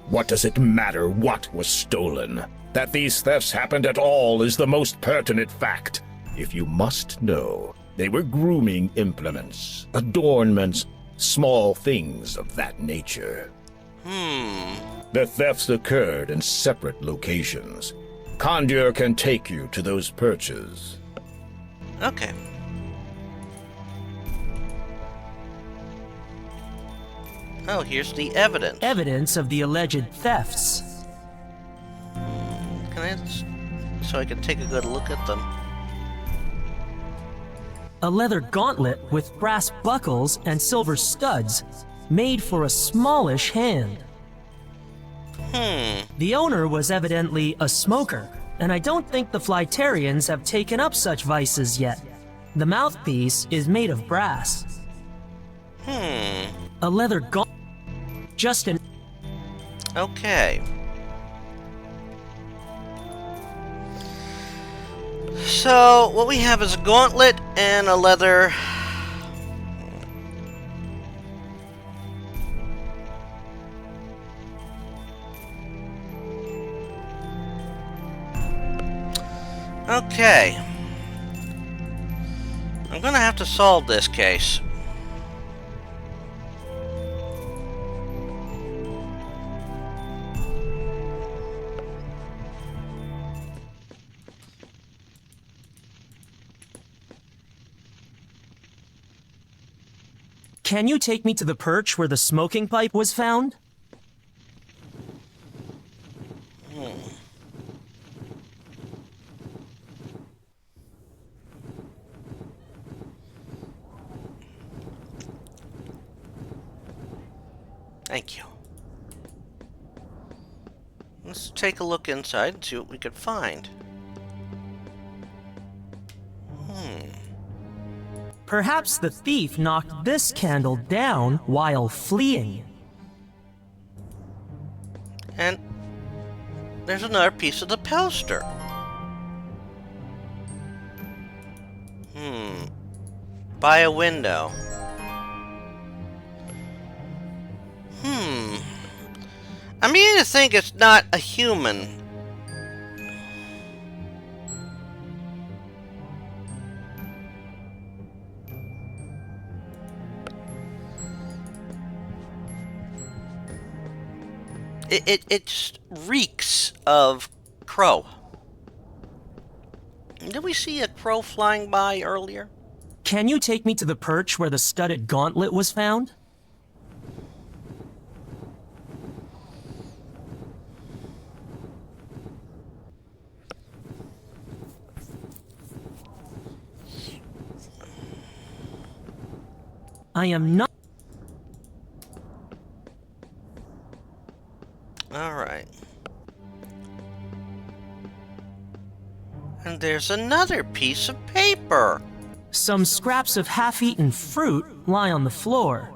D: What does it matter what was stolen? That these thefts happened at all is the most pertinent fact. If you must know, they were grooming implements, adornments, small things of that nature. The thefts occurred in separate locations. Condur can take you to those perches.
A: Okay. Oh, here's the evidence.
B: Evidence of the alleged thefts.
A: Can I... so I can take a good look at them.
B: A leather gauntlet with brass buckles and silver studs, made for a smallish hand. The owner was evidently a smoker, and I don't think the Flyterans have taken up such vices yet. The mouthpiece is made of brass. A leather gauntlet. Just an...
A: Okay. So, what we have is a gauntlet and a leather... Okay. I'm gonna have to solve this case.
B: Can you take me to the perch where the smoking pipe was found?
A: Thank you. Let's take a look inside and see what we can find.
B: Perhaps the thief knocked this candle down while fleeing.
A: And there's another piece of the poster. By a window. I'm beginning to think it's not a human. It just reeks of crow. Did we see a crow flying by earlier?
B: Can you take me to the perch where the studded gauntlet was found? I am not...
A: Alright. And there's another piece of paper.
B: Some scraps of half-eaten fruit lie on the floor.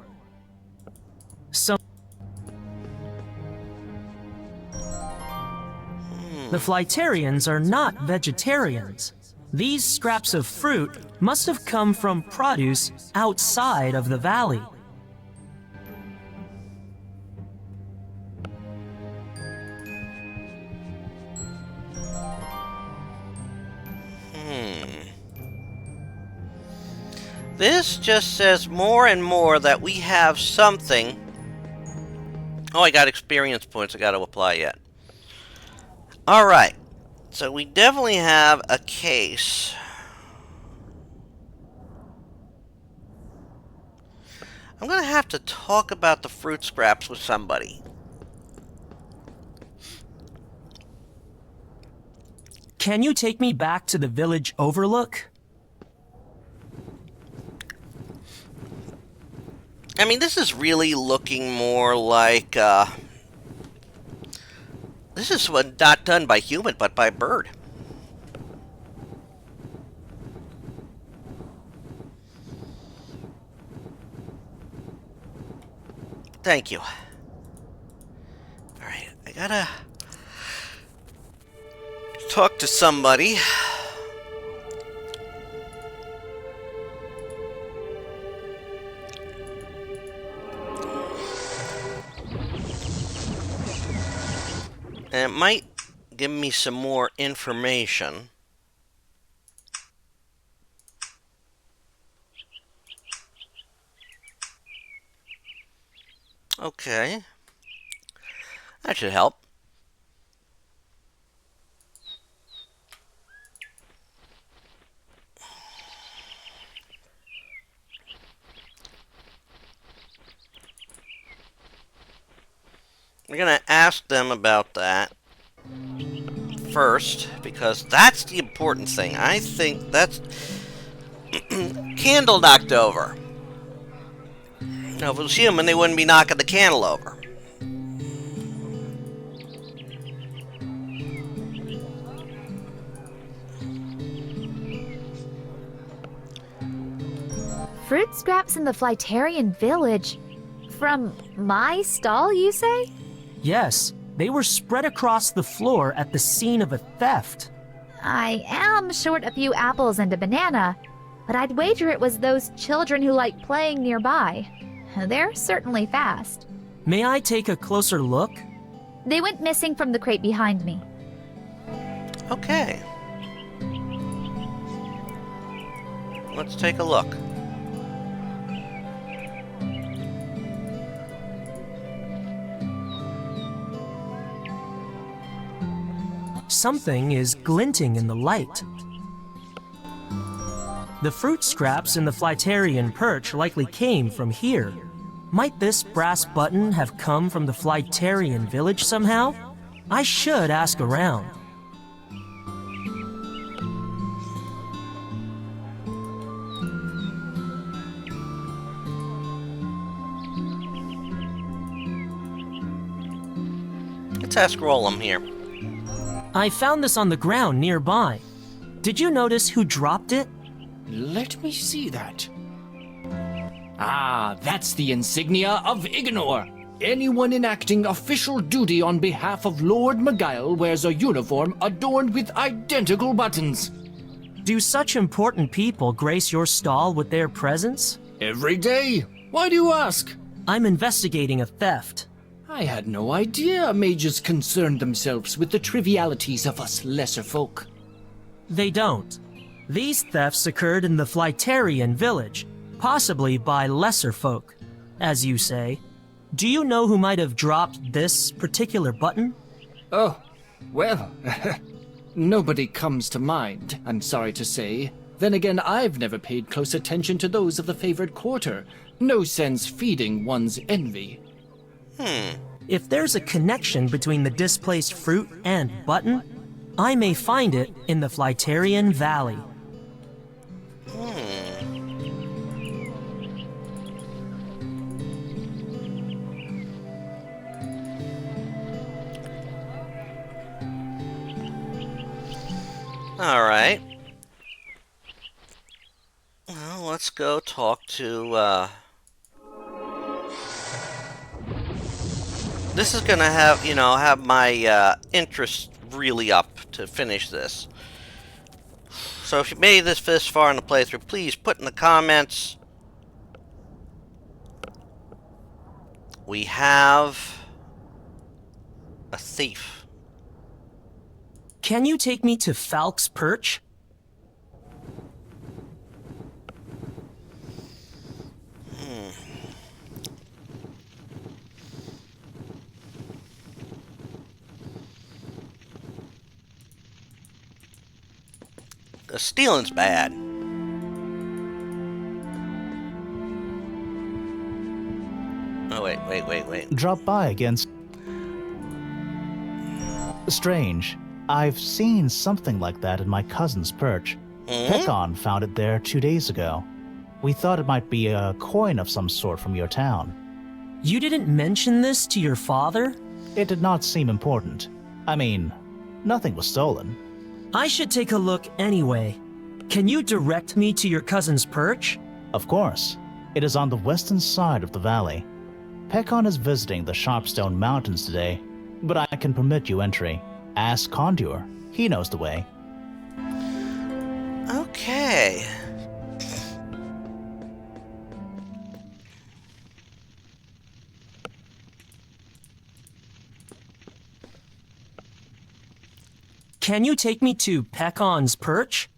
B: The Flyterans are not vegetarians. These scraps of fruit must have come from produce outside of the valley.
A: This just says more and more that we have something. Oh, I got experience points I got to apply yet. Alright. So we definitely have a case. I'm gonna have to talk about the fruit scraps with somebody.
B: Can you take me back to the village overlook?
A: I mean, this is really looking more like, this is not done by human, but by bird. Thank you. Alright, I gotta talk to somebody. And it might give me some more information. Okay. That should help. We're gonna ask them about that first, because that's the important thing. I think that's... Candle knocked over. Now, if it was human, they wouldn't be knocking the candle over.
F: Fruit scraps in the Flytarian village. From my stall, you say?
B: Yes, they were spread across the floor at the scene of a theft.
F: I am short a few apples and a banana, but I'd wager it was those children who like playing nearby. They're certainly fast.
B: May I take a closer look?
F: They went missing from the crate behind me.
A: Okay. Let's take a look.
B: Something is glinting in the light. The fruit scraps in the Flytarian perch likely came from here. Might this brass button have come from the Flytarian village somehow? I should ask around.
A: Let's ask Rollum here.
B: I found this on the ground nearby. Did you notice who dropped it?
H: Let me see that. Ah, that's the insignia of Ignore. Anyone enacting official duty on behalf of Lord Magile wears a uniform adorned with identical buttons.
B: Do such important people grace your stall with their presence?
H: Every day. Why do you ask?
B: I'm investigating a theft.
H: I had no idea mages concerned themselves with the trivialities of us lesser folk.
B: They don't. These thefts occurred in the Flytarian village, possibly by lesser folk, as you say. Do you know who might have dropped this particular button?
H: Oh, well, nobody comes to mind, I'm sorry to say. Then again, I've never paid close attention to those of the favored quarter. No sense feeding one's envy.
B: If there's a connection between the displaced fruit and button, I may find it in the Flytarian Valley.
A: Alright. Well, let's go talk to, This is gonna have, have my, interest really up to finish this. So if you made this far in the playthrough, please put in the comments. We have a thief.
B: Can you take me to Falk's Perch?
A: Stealing's bad. Oh, wait.
C: Drop by against... Strange. I've seen something like that in my cousin's perch. Pekon found it there 2 days ago. We thought it might be a coin of some sort from your town.
B: You didn't mention this to your father?
C: It did not seem important. I mean, nothing was stolen.
B: I should take a look anyway. Can you direct me to your cousin's perch?
C: Of course. It is on the western side of the valley. Pekon is visiting the Sharpstone Mountains today, but I can permit you entry. Ask Condor. He knows the way.
A: Okay.
B: Can you take me to Pekon's perch?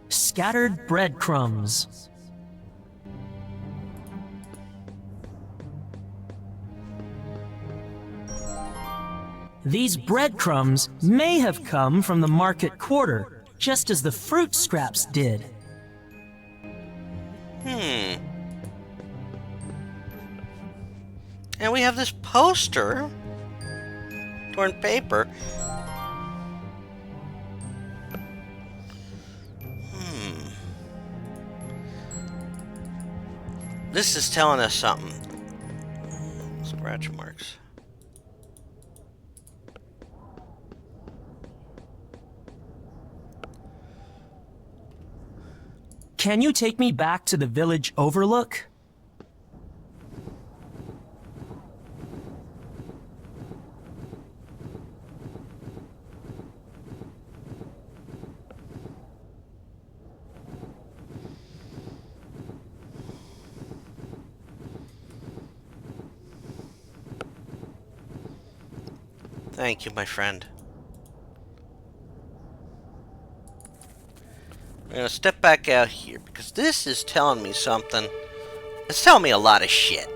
B: Scattered breadcrumbs. These breadcrumbs may have come from the market quarter, just as the fruit scraps did.
A: And we have this poster. Torn paper. This is telling us something. Scratch marks.
B: Can you take me back to the village overlook?
A: Thank you, my friend. I'm gonna step back out here because this is telling me something. It's telling me a lot of shit.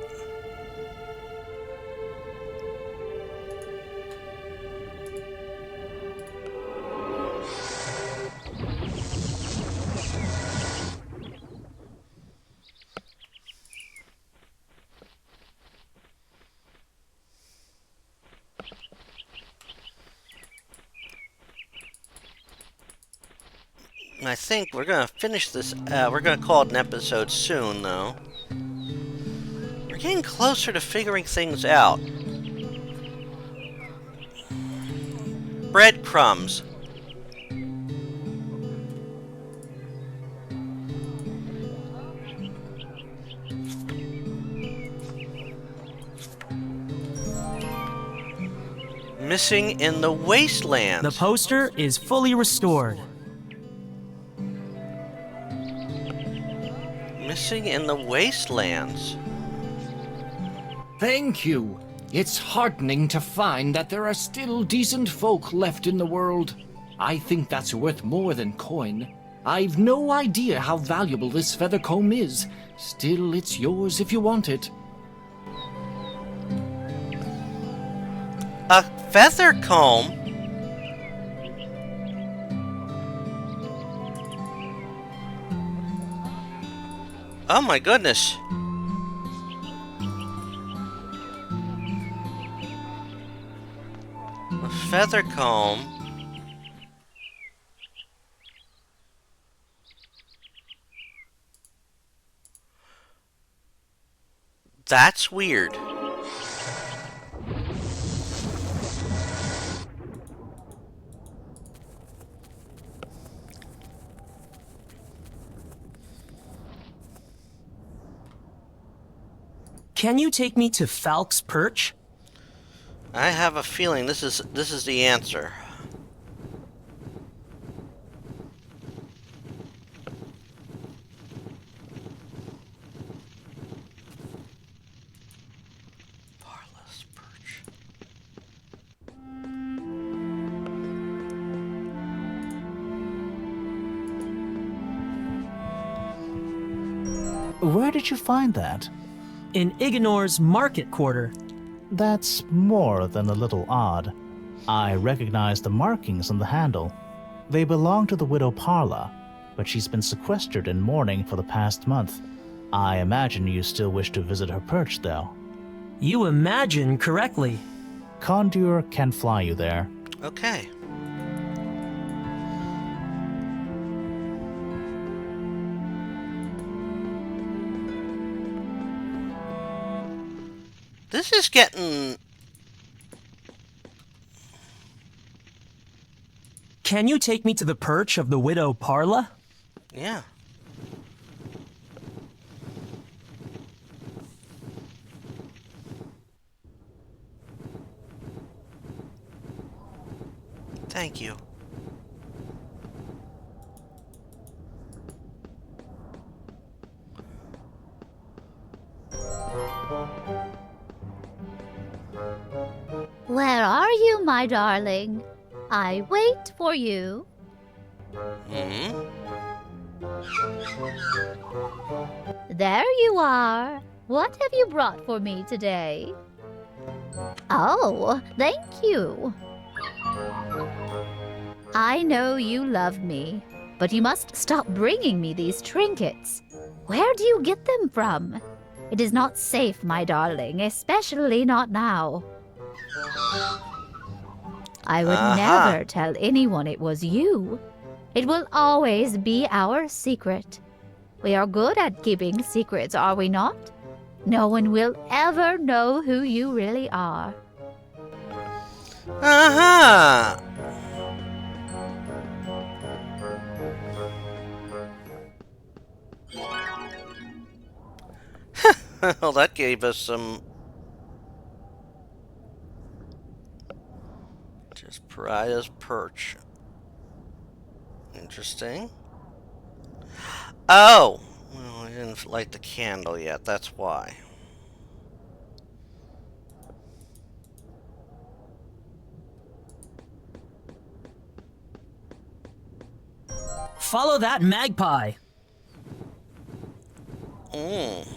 A: I think we're gonna finish this. We're gonna call it an episode soon, though. We're getting closer to figuring things out. Breadcrumbs. Missing in the wastelands.
B: The poster is fully restored.
A: Missing in the wastelands.
H: Thank you. It's heartening to find that there are still decent folk left in the world. I think that's worth more than coin. I've no idea how valuable this feather comb is. Still, it's yours if you want it.
A: A feather comb? Oh my goodness. A feather comb. That's weird.
B: Can you take me to Falk's perch?
A: I have a feeling this is the answer. Parlous perch.
C: Where did you find that?
B: In Ignor's market quarter.
C: That's more than a little odd. I recognize the markings on the handle. They belong to the widow Parla, but she's been sequestered in mourning for the past month. I imagine you still wish to visit her perch, though.
B: You imagine correctly.
C: Condure can fly you there.
A: Okay. This is getting...
B: Can you take me to the perch of the widow Parla?
A: Yeah. Thank you.
F: Where are you, my darling? I wait for you.
A: Hmm?
F: There you are. What have you brought for me today? Oh, thank you. I know you love me, but you must stop bringing me these trinkets. Where do you get them from? It is not safe, my darling, especially not now. I would never tell anyone it was you. It will always be our secret. We are good at keeping secrets, are we not? No one will ever know who you really are.
A: Uh-huh. Well, that gave us some... Just Pariah's perch. Interesting. Oh! Well, I didn't light the candle yet, that's why.
B: Follow that magpie.
A: Mm.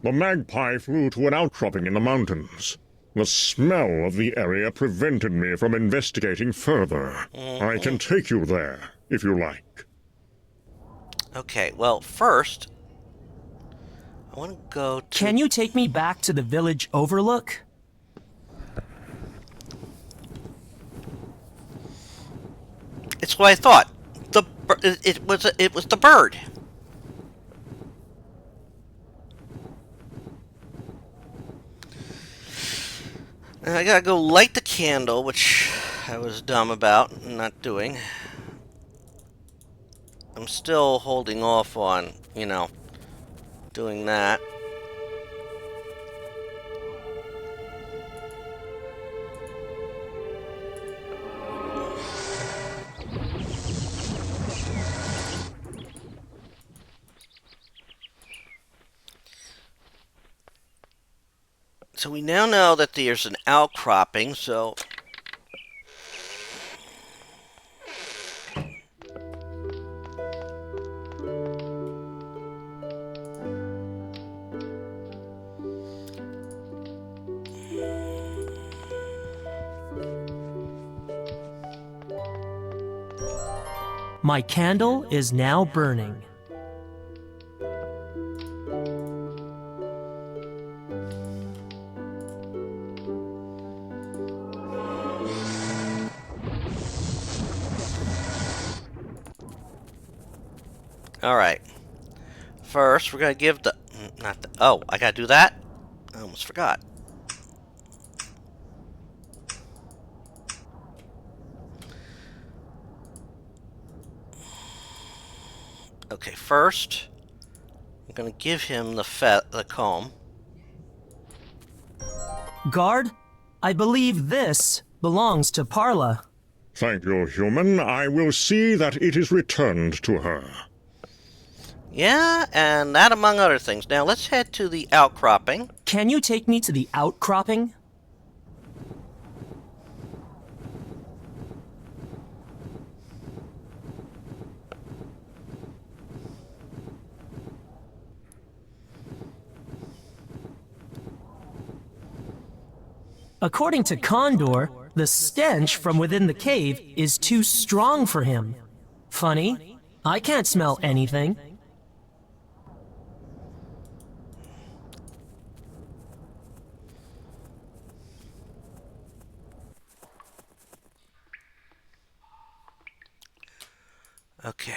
E: The magpie flew to an outcropping in the mountains. The smell of the area prevented me from investigating further. I can take you there, if you like.
A: Okay, well, first... I want to go to...
B: Can you take me back to the village overlook?
A: It's what I thought. It was the bird. And I gotta go light the candle, which I was dumb about not doing. I'm still holding off on, you know, doing that. So we now know that there's an outcropping, so...
B: My candle is now burning.
A: Alright. First, we're gonna give the... Not the... Oh, I gotta do that? I almost forgot. Okay, first, I'm gonna give him the comb.
B: Guard, I believe this belongs to Parla.
E: Thank you, human. I will see that it is returned to her.
A: Yeah, and that among other things. Now let's head to the outcropping.
B: Can you take me to the outcropping? According to Condor, the stench from within the cave is too strong for him. Funny, I can't smell anything.
A: Okay.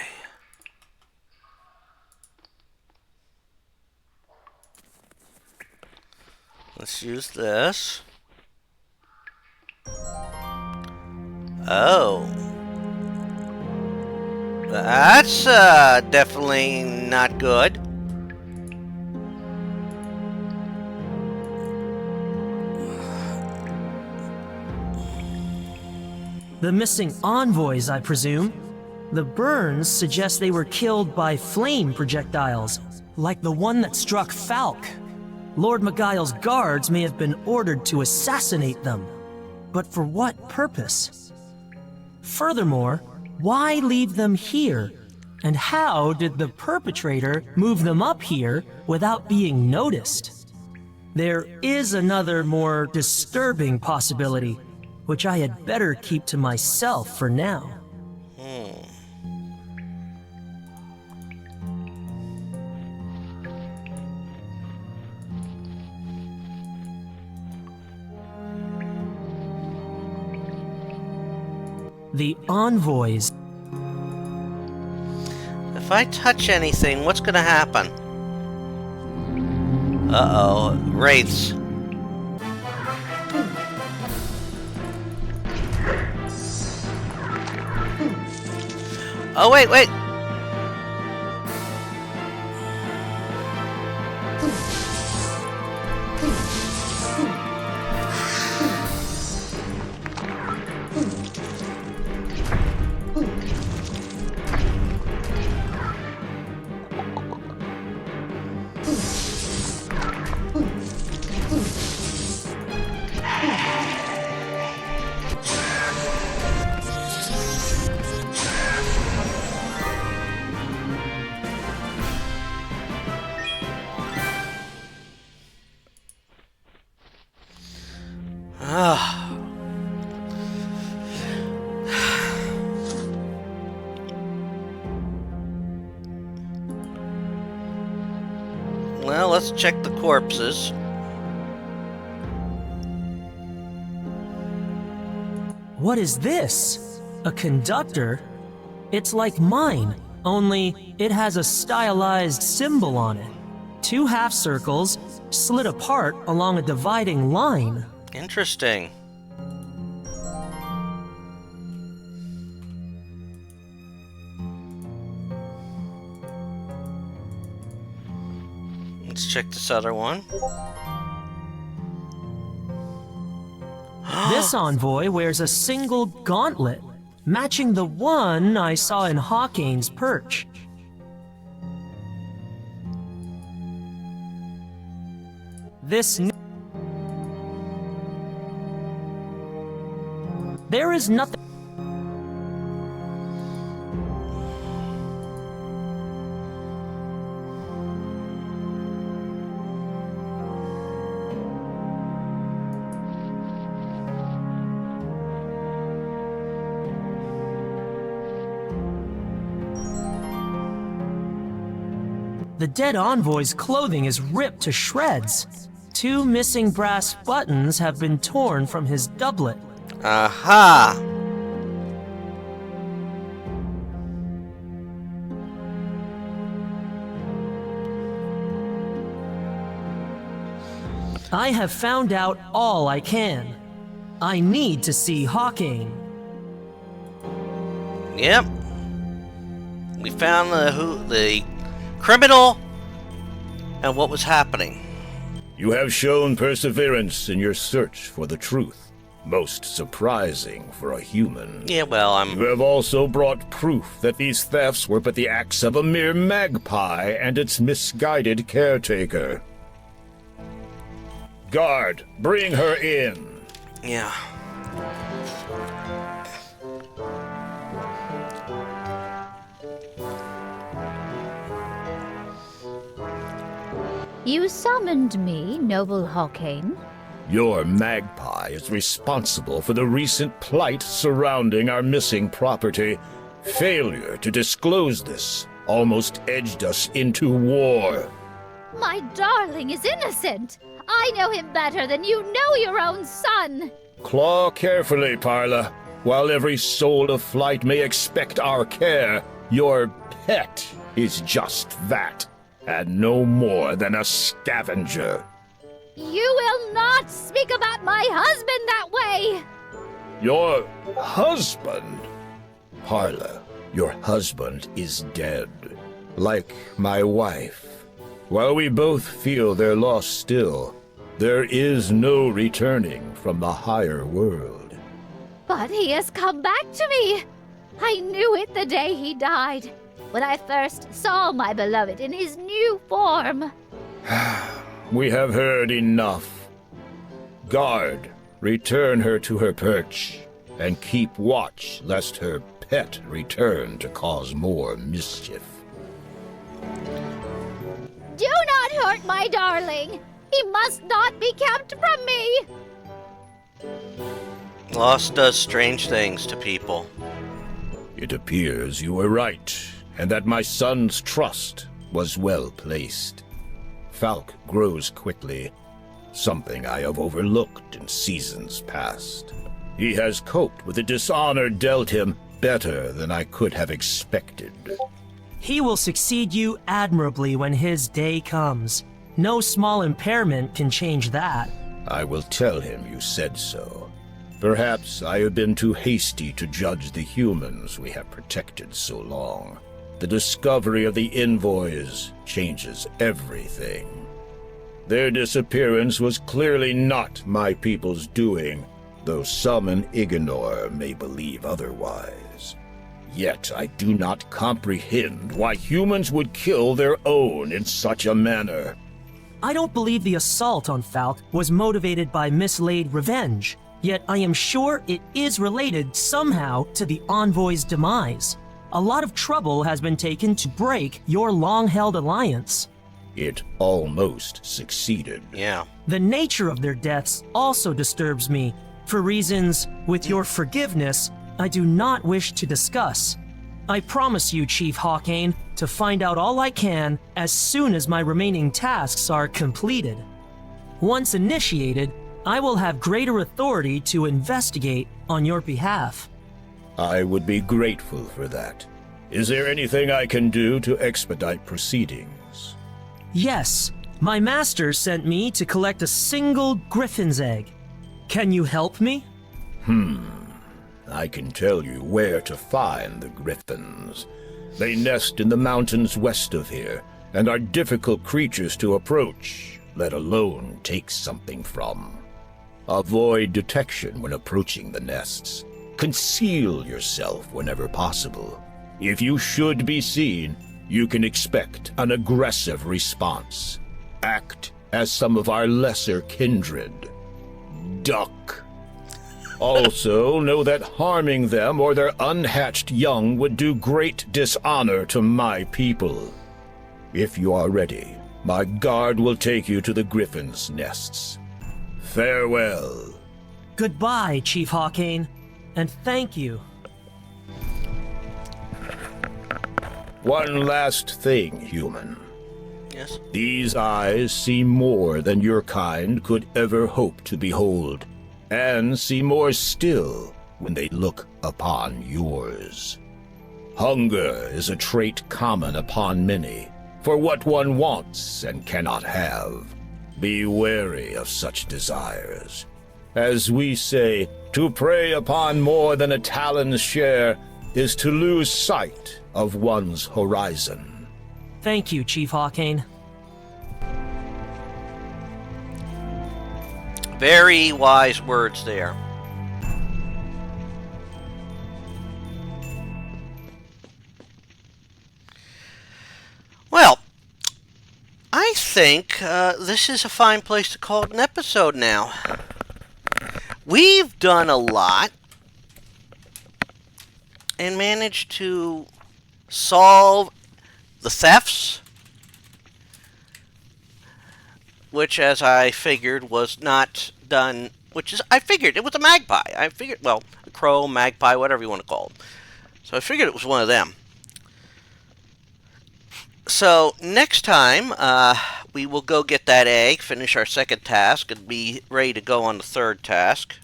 A: Let's use this. Oh. That's definitely not good.
B: The missing envoys, I presume. The burns suggest they were killed by flame projectiles, like the one that struck Falk. Lord Miguel's guards may have been ordered to assassinate them. But for what purpose? Furthermore, why leave them here? And how did the perpetrator move them up here without being noticed? There is another more disturbing possibility, which I had better keep to myself for now. The envoys.
A: If I touch anything, what's gonna happen? Uh-oh, wraiths. Oh, wait, wait! Well, let's check the corpses.
B: What is this? A conductor? It's like mine, only it has a stylized symbol on it. 2 half circles, slid apart along a dividing line.
A: Interesting. Let's check this other one.
B: This envoy wears a single gauntlet, matching the one I saw in Hawkane's perch. There is nothing. The dead envoy's clothing is ripped to shreds. 2 missing brass buttons have been torn from his doublet.
A: Aha!
B: I have found out all I can. I need to see Hawkane.
A: Yep. We found the criminal and what was happening.
D: You have shown perseverance in your search for the truth. Most surprising for a human.
A: Yeah, well,
D: You have also brought proof that these thefts were but the acts of a mere magpie and its misguided caretaker. Guard, bring her in.
A: Yeah.
F: You summoned me, noble Hawkane.
D: Your magpie is responsible for the recent plight surrounding our missing property. Failure to disclose this almost edged us into war.
F: My darling is innocent. I know him better than you know your own son.
D: Claw carefully, Parla. While every soul of flight may expect our care, your pet is just that, and no more than a scavenger.
F: You will not speak about my husband that way!
D: Your husband? Parla, your husband is dead, like my wife. While we both feel their loss still, there is no returning from the higher world.
F: But he has come back to me! I knew it the day he died, when I first saw my beloved in his new form.
D: We have heard enough. Guard, return her to her perch, and keep watch lest her pet return to cause more mischief.
F: Do not hurt my darling! He must not be kept from me!
A: Loss does strange things to people.
D: It appears you were right, and that my son's trust was well placed. Falk grows quickly, something I have overlooked in seasons past. He has coped with the dishonor dealt him better than I could have expected.
B: He will succeed you admirably when his day comes. No small impairment can change that.
D: I will tell him you said so. Perhaps I have been too hasty to judge the humans we have protected so long. The discovery of the envoys changes everything. Their disappearance was clearly not my people's doing, though some in Ignor may believe otherwise. Yet I do not comprehend why humans would kill their own in such a manner.
B: I don't believe the assault on Falk was motivated by mislaid revenge, yet I am sure it is related somehow to the envoy's demise. A lot of trouble has been taken to break your long-held alliance.
D: It almost succeeded.
A: Yeah.
B: The nature of their deaths also disturbs me, for reasons, with your forgiveness, I do not wish to discuss. I promise you, Chief Hawkane, to find out all I can as soon as my remaining tasks are completed. Once initiated, I will have greater authority to investigate on your behalf.
D: I would be grateful for that. Is there anything I can do to expedite proceedings?
B: Yes, my master sent me to collect a single griffin's egg. Can you help me?
D: I can tell you where to find the griffins. They nest in the mountains west of here, and are difficult creatures to approach, let alone take something from. Avoid detection when approaching the nests. Conceal yourself whenever possible. If you should be seen, you can expect an aggressive response. Act as some of our lesser kindred. Duck. Also, know that harming them or their unhatched young would do great dishonor to my people. If you are ready, my guard will take you to the griffins' nests. Farewell.
B: Goodbye, Chief Hawkane, and thank you.
D: One last thing, human.
A: Yes.
D: These eyes see more than your kind could ever hope to behold, and see more still when they look upon yours. Hunger is a trait common upon many, for what one wants and cannot have. Be wary of such desires. As we say, to prey upon more than a talon's share is to lose sight of one's horizon.
B: Thank you, Chief Hawkane.
A: Very wise words there. think this is a fine place to call it an episode now. We've done a lot and managed to solve the thefts, which, as I figured, was not done, I figured it was a magpie. I figured, well, a crow, magpie, whatever you want to call it. So I figured it was one of them. So next time, we will go get that egg, finish our second task, and be ready to go on the third task.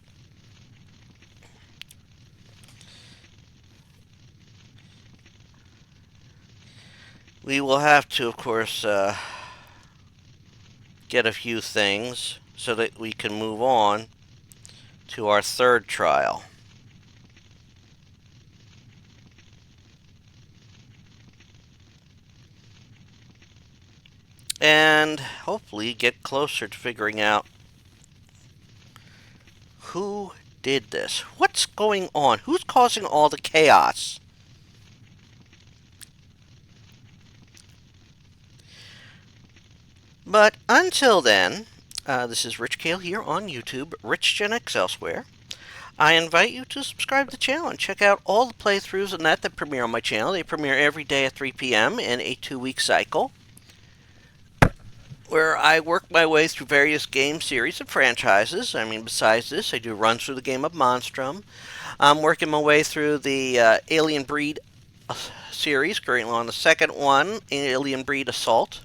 A: We will have to, of course, get a few things so that we can move on to our third trial. And hopefully get closer to figuring out who did this. What's going on? Who's causing all the chaos? But until then, this is Rich Kale here on YouTube, RichGenX elsewhere. I invite you to subscribe to the channel and check out all the playthroughs and that premiere on my channel. They premiere every day at 3 p.m. in a 2-week cycle, where I work my way through various game series and franchises. I mean, besides this, I do runs through the game of Monstrum. I'm working my way through the Alien Breed series, currently on the second one, Alien Breed Assault.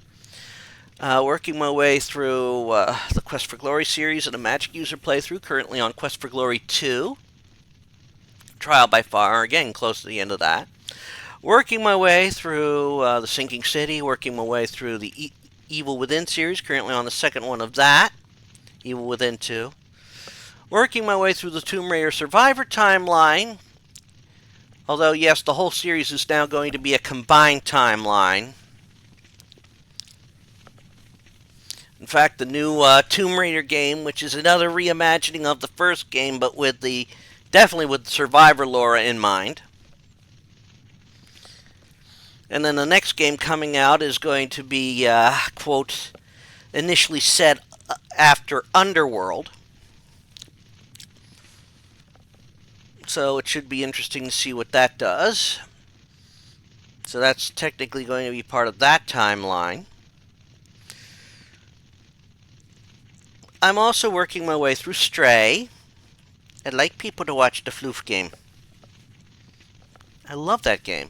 A: Working my way through the Quest for Glory series and a Magic user playthrough, currently on Quest for Glory 2. Trial by Fire, again, close to the end of that. Working my way through the Sinking City, working my way through the Evil Within series, currently on the second one of that, Evil Within 2. Working my way through the Tomb Raider Survivor timeline, although yes, the whole series is now going to be a combined timeline. In fact, the new Tomb Raider game, which is another reimagining of the first game, but with definitely with the Survivor lore in mind. And then the next game coming out is going to be, quote, initially set after Underworld. So it should be interesting to see what that does. So that's technically going to be part of that timeline. I'm also working my way through Stray. I'd like people to watch the Floof game. I love that game.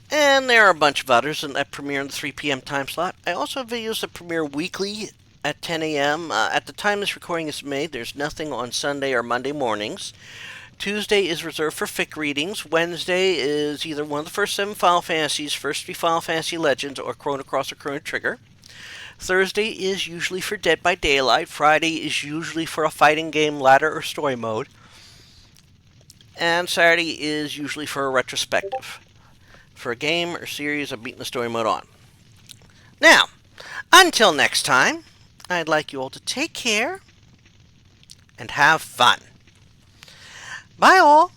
A: And there are a bunch of others that premiere in the 3 p.m. time slot. I also have videos that premiere weekly at 10 a.m. At the time this recording is made, there's nothing on Sunday or Monday mornings. Tuesday is reserved for fic readings. Wednesday is either one of the first 7 Final Fantasies, first 3 Final Fantasy Legends, or Chrono Cross or Chrono Trigger. Thursday is usually for Dead by Daylight. Friday is usually for a fighting game, ladder, or story mode. And Saturday is usually for a retrospective, for a game or series I'm beating the story mode on. Now, until next time, I'd like you all to take care and have fun. Bye all.